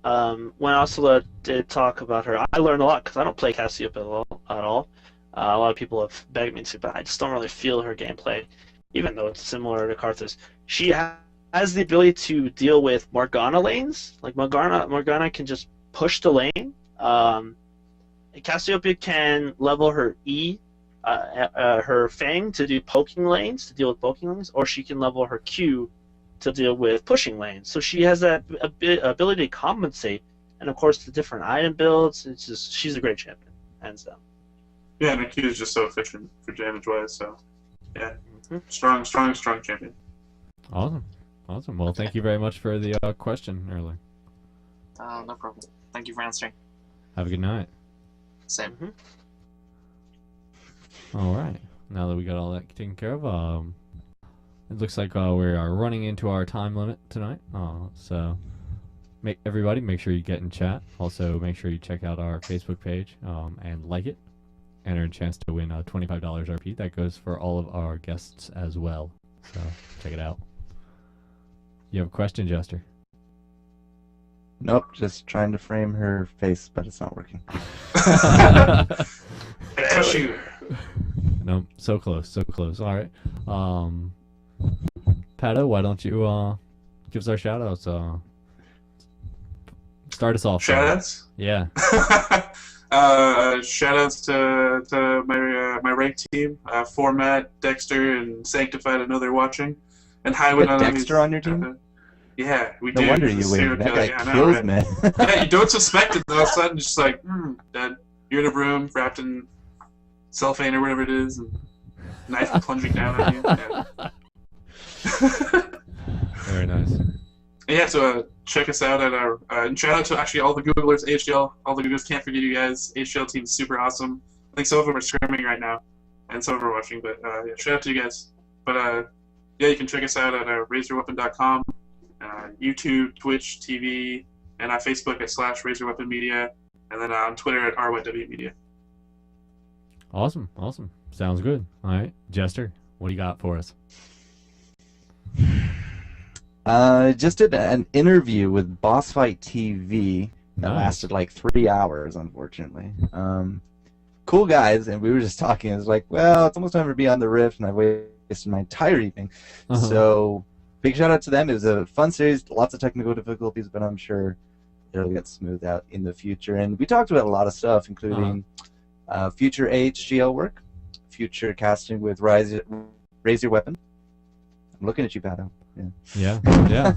When Ocelot did talk about her, I learned a lot because I don't play Cassiopeia at all. A lot of people have begged me to, but I just don't really feel her gameplay, even though it's similar to Karthus. She has the ability to deal with Morgana lanes. Like Morgana can just push the lane. Cassiopeia can level her E, her Fang to do poking lanes, to deal with poking lanes, or she can level her Q to deal with pushing lanes. So she has that ability to compensate, and of course the different item builds. It's just, she's a great champion, hands down. Yeah, and Q is just so efficient for damage wise. So yeah, strong champion. Awesome. Well, thank you very much for the question earlier. No problem. Thank you for answering. Have a good night. Same. All right. Now that we got all that taken care of, it looks like we are running into our time limit tonight. So make sure you get in chat. Also, make sure you check out our Facebook page and like it. Enter a chance to win $25 RP. That goes for all of our guests as well. So check it out. You have a question, Jester? Nope, just trying to frame her face, but it's not working. No, so close. All right. Paddo, why don't you give us our shout-outs? Start us off. Shout-outs? Yeah. Shout-outs to my ranked team, Format, Dexter, and Sanctified. I know they're watching. And Highway. Dexter on your team? Yeah, we do. No wonder you win. That guy kills me. Yeah, you don't suspect it, all of a sudden, just like, dead. You're in a room wrapped in cellophane or whatever it is, and knife plunging down on you. Yeah. Very nice. Yeah, so check us out at our and shout out to actually all the Googlers, HGL, all the Googlers. Can't forget you guys. HGL team's super awesome. I think some of them are scrimming right now, and some of them are watching. But yeah, shout out to you guys. But yeah, you can check us out at razorweapon.com, YouTube, Twitch, TV, and on Facebook at /razorweaponmedia, and then on Twitter at RyW Media. Awesome. Sounds good. All right, Jester, what do you got for us? Just did an interview with Boss Fight TV that lasted like 3 hours, unfortunately. Cool guys, and we were just talking. It's like, well, it's almost time for Beyond the Rift, and I've wasted my entire evening. So, big shout out to them. It was a fun series, lots of technical difficulties, but I'm sure it'll get smoothed out in the future. And we talked about a lot of stuff, including future HGL work, future casting with Raise Your Weapon. I'm looking at you, Paddo. Yeah.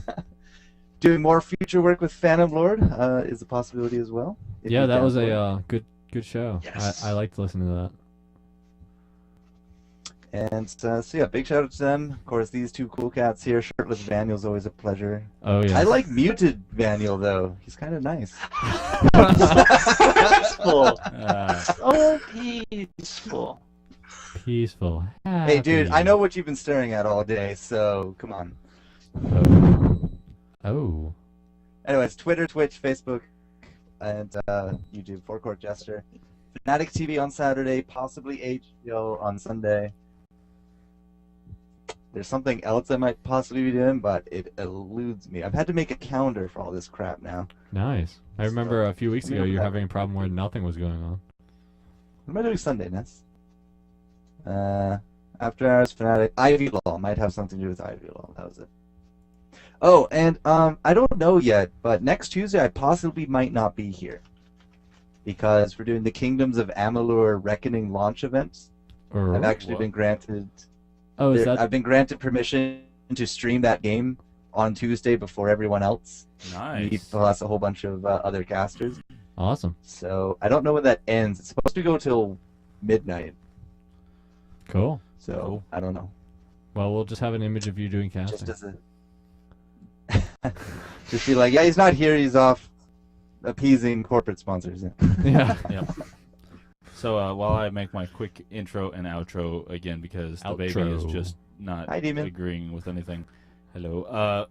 Doing more future work with Phantom Lord is a possibility as well. Yeah, that was a good show. Yes. I liked listening to that. And so yeah, big shout out to them. Of course, these two cool cats here. Shirtless Vaniel's always a pleasure. Oh yeah. I like muted Vaniel though. He's kind of nice. Peaceful. So peaceful. Peaceful. Hey, dude, I know what you've been staring at all day, so come on. Oh. Anyways, Twitter, Twitch, Facebook, and YouTube. Forecourt Jester. Fnatic TV on Saturday, possibly HBO on Sunday. There's something else I might possibly be doing, but it eludes me. I've had to make a calendar for all this crap now. Nice. I remember a few weeks ago you were having a problem where nothing was going on. What am I doing Sunday, Ness? After Hours, Fnatic, Ivy Law. Might have something to do with Ivy Law. That was it. Oh, and I don't know yet, but next Tuesday I possibly might not be here. Because we're doing the Kingdoms of Amalur Reckoning launch events. I've actually been granted... Oh, is that... I've been granted permission to stream that game on Tuesday before everyone else. Nice. Plus a whole bunch of other casters. Awesome. So I don't know when that ends. It's supposed to go till midnight. Cool. So I don't know. Well, we'll just have an image of you doing casting. Just as a... just be like, yeah, he's not here. He's off appeasing corporate sponsors. Yeah. Yeah. So while I make my quick intro and outro again, because the baby is just not agreeing with anything. Hello.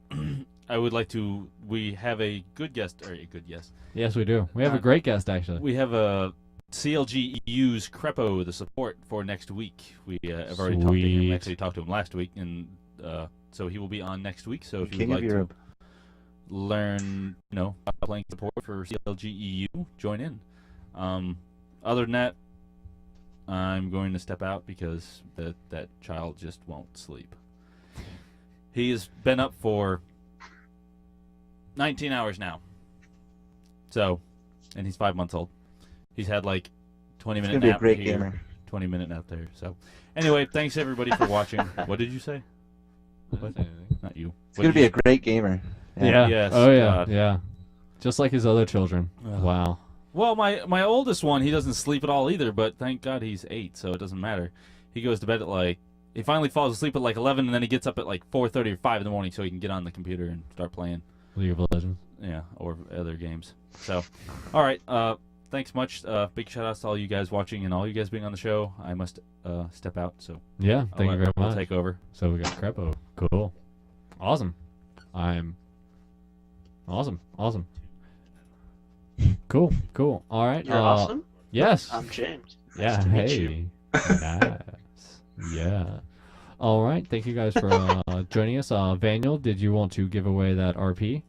I would like to. We have a good guest, or a good guest. Yes, we do. We have a great guest, actually. We have a CLG EU's Crepo, the support for next week. We have already talked to him. Actually, talked to him last week, and so he will be on next week. So if you would like to learn, about playing support for CLG EU, join in. Other than that, I'm going to step out because that child just won't sleep. He has been up for 19 hours now. So, and he's 5 months old. He's had like 20-minute nap. He's gonna be a great here, gamer. 20-minute nap there. So, anyway, thanks everybody for watching. What did you say? What? Not you. He's gonna be a great gamer. Yeah. Yes. Oh yeah. God. Yeah. Just like his other children. Wow. Well, my oldest one, he doesn't sleep at all either, but thank God he's 8, so it doesn't matter. He goes to bed at he finally falls asleep at 11, and then he gets up at 4:30 or 5 in the morning so he can get on the computer and start playing. League of Legends. Yeah, or other games. So, all right, thanks much. Big shout-outs to all you guys watching and all you guys being on the show. I must step out, so yeah, thank you very much. I'll take over. So we got Crepo. Cool. Awesome. Awesome. Cool. All right. You're awesome? Yes. I'm James. Yeah, Nice to meet you. Nice. Yeah. All right. Thank you guys for joining us. Vaniel, did you want to give away that RP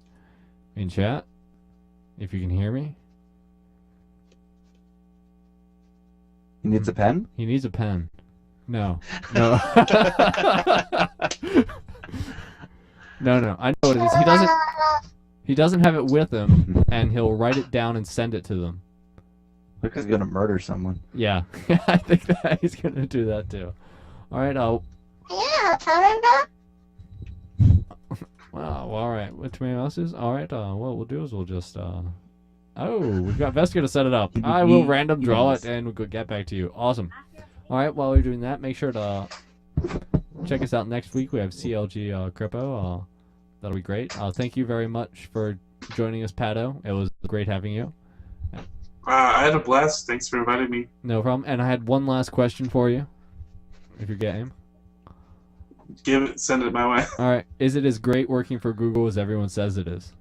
in chat? If you can hear me. He needs a pen? He needs a pen. No. No, I know what it is. He doesn't have it with him, and he'll write it down and send it to them. Look, he's gonna murder someone. Yeah, I think that he's gonna do that too. All right, Yeah, Canada. Wow, all right. Which my mouse is? All right, what we'll do is we'll just, oh, we've got Veska to set it up. I will random draw it, and we'll get back to you. Awesome. All right, while we're doing that, make sure to check us out next week. We have CLG Crepo. That'll be great. Thank you very much for joining us, Paddo. It was great having you. I had a blast. Thanks for inviting me. No problem. And I had one last question for you, if you're game. Send it my way. All right. Is it as great working for Google as everyone says it is?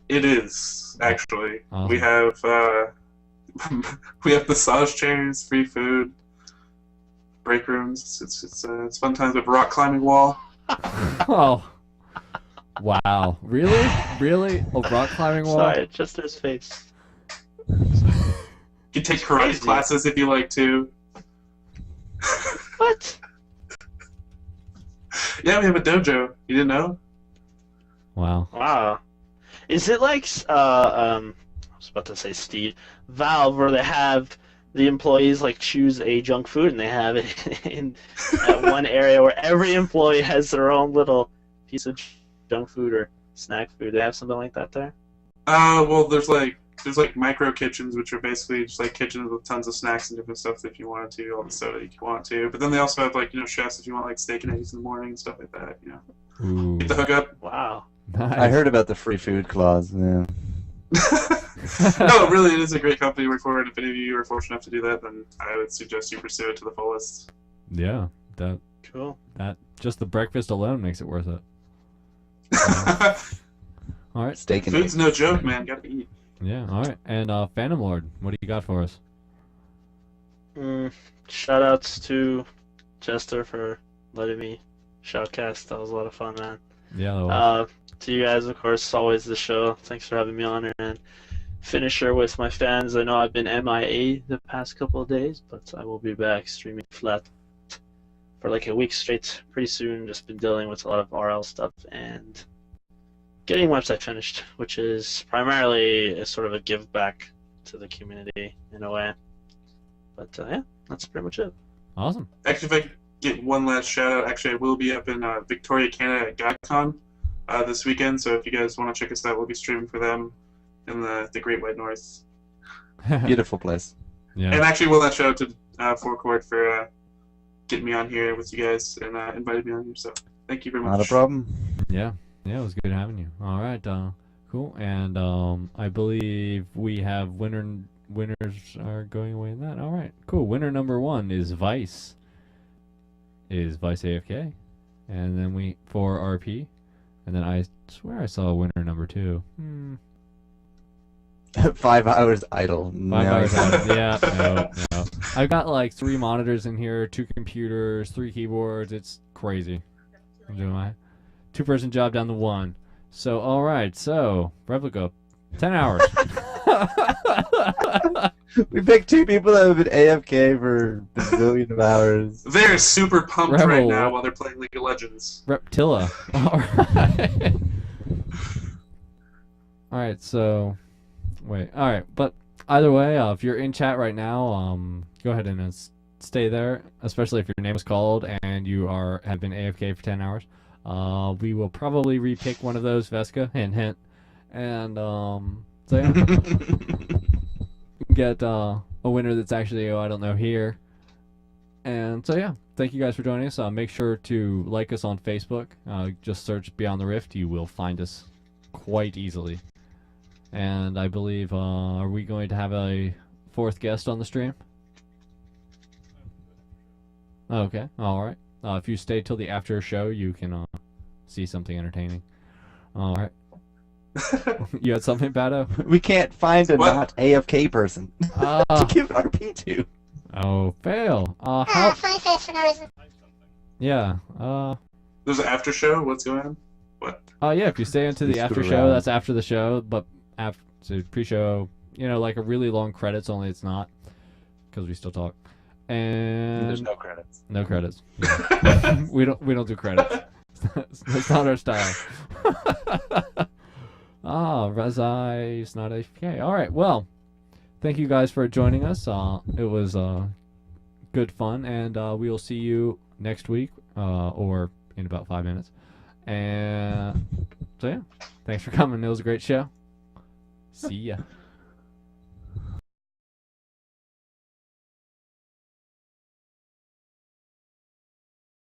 It is, actually. Awesome. We have massage chairs, free food, break rooms. It's fun times with rock climbing wall. Oh, Wow. Really? Really? A rock climbing wall? Sorry, just his face. You can take karate Crazy. classes if you like to. What? Yeah, we have a dojo. You didn't know? Wow. Wow. Is it like I was about to say Steve Valve, where they have the employees like choose a junk food and they have it in at one area where every employee has their own little piece of junk food or snack food? They have something like that there? Well, there's like micro kitchens, which are basically just like kitchens with tons of snacks and different stuff if you wanted to, all the soda if you want to. But then they also have like, you know, chefs if you want like steak and eggs in the morning and stuff like that, you know. Ooh. Get the hookup. Wow. Nice. I heard about the free food clause. Yeah. No, really, it is a great company to work for, and if any of you are fortunate enough to do that, then I would suggest you pursue it to the fullest. Yeah. Cool. That just the breakfast alone makes it worth it. All right. Steak and Food's eggs. no joke, man. Gotta eat. Yeah. All right. And Phantom Lord, what do you got for us? Shout outs to Jester for letting me shoutcast. That was a lot of fun, man. Yeah. That was. To you guys, of course, always the show. Thanks for having me on here. And finisher with my fans. I know I've been MIA the past couple of days, but I will be back streaming flat for like a week straight pretty soon. Just been dealing with a lot of RL stuff and getting website finished, which is primarily a sort of a give back to the community in a way. But yeah, that's pretty much it. Awesome. Actually, if I could get one last shout out, actually, I will be up in Victoria, Canada at GodCon this weekend. So if you guys want to check us out, we'll be streaming for them in the Great White North. Beautiful place. Yeah. And actually, one last shout out to Forecourt for getting me on here with you guys and invited me on here. So thank you very much. Not a problem. Yeah. Yeah. It was good having you. All right. Cool. And I believe we have winners are going away in that. All right. Cool. Winner number 1 is Vice. Is Vice AFK, and then we for RP, and then I swear I saw winner number 2. 5 hours idle. 5 No. hours out. Yeah, no. I've got like 3 monitors in here, 2 computers, 3 keyboards. It's crazy. I'm doing my 2-person job down to 1. So, all right. So, Replica, 10 hours. We picked 2 people that have been AFK for a bazillion of hours. They're super pumped Rebel. right now while they're playing League of Legends. Reptilla. All right. All right. So, wait. All right. But either way, if you're in chat right now, go ahead and stay there. Especially if your name is called and you have been AFK for 10 hours. We will probably repick one of those, Vesca. Hint, hint. And so yeah, get a winner that's actually I don't know here. And so yeah, thank you guys for joining us. Make sure to like us on Facebook. Just search Beyond the Rift. You will find us quite easily. And I believe are we going to have a 4th guest on the stream? Okay, all right. If you stay till the after show, you can see something entertaining. All right. You had something, Paddo? We can't find a What? not AFK person to give RP to. Oh, fail. Funny face for no reason. Yeah. There's an after show? What's going on? What? Yeah. If you stay into the Just after screw show, around. that's after the show. But after so pre-show, like a really long credits. Only it's not because we still talk. And There's no credits. no credits. Yeah. we don't do credits. That's not our style. Rezai's not AFK. All right. Well, thank you guys for joining us. It was good fun, and we will see you next week or in about 5 minutes. And so yeah, thanks for coming. It was a great show. See ya.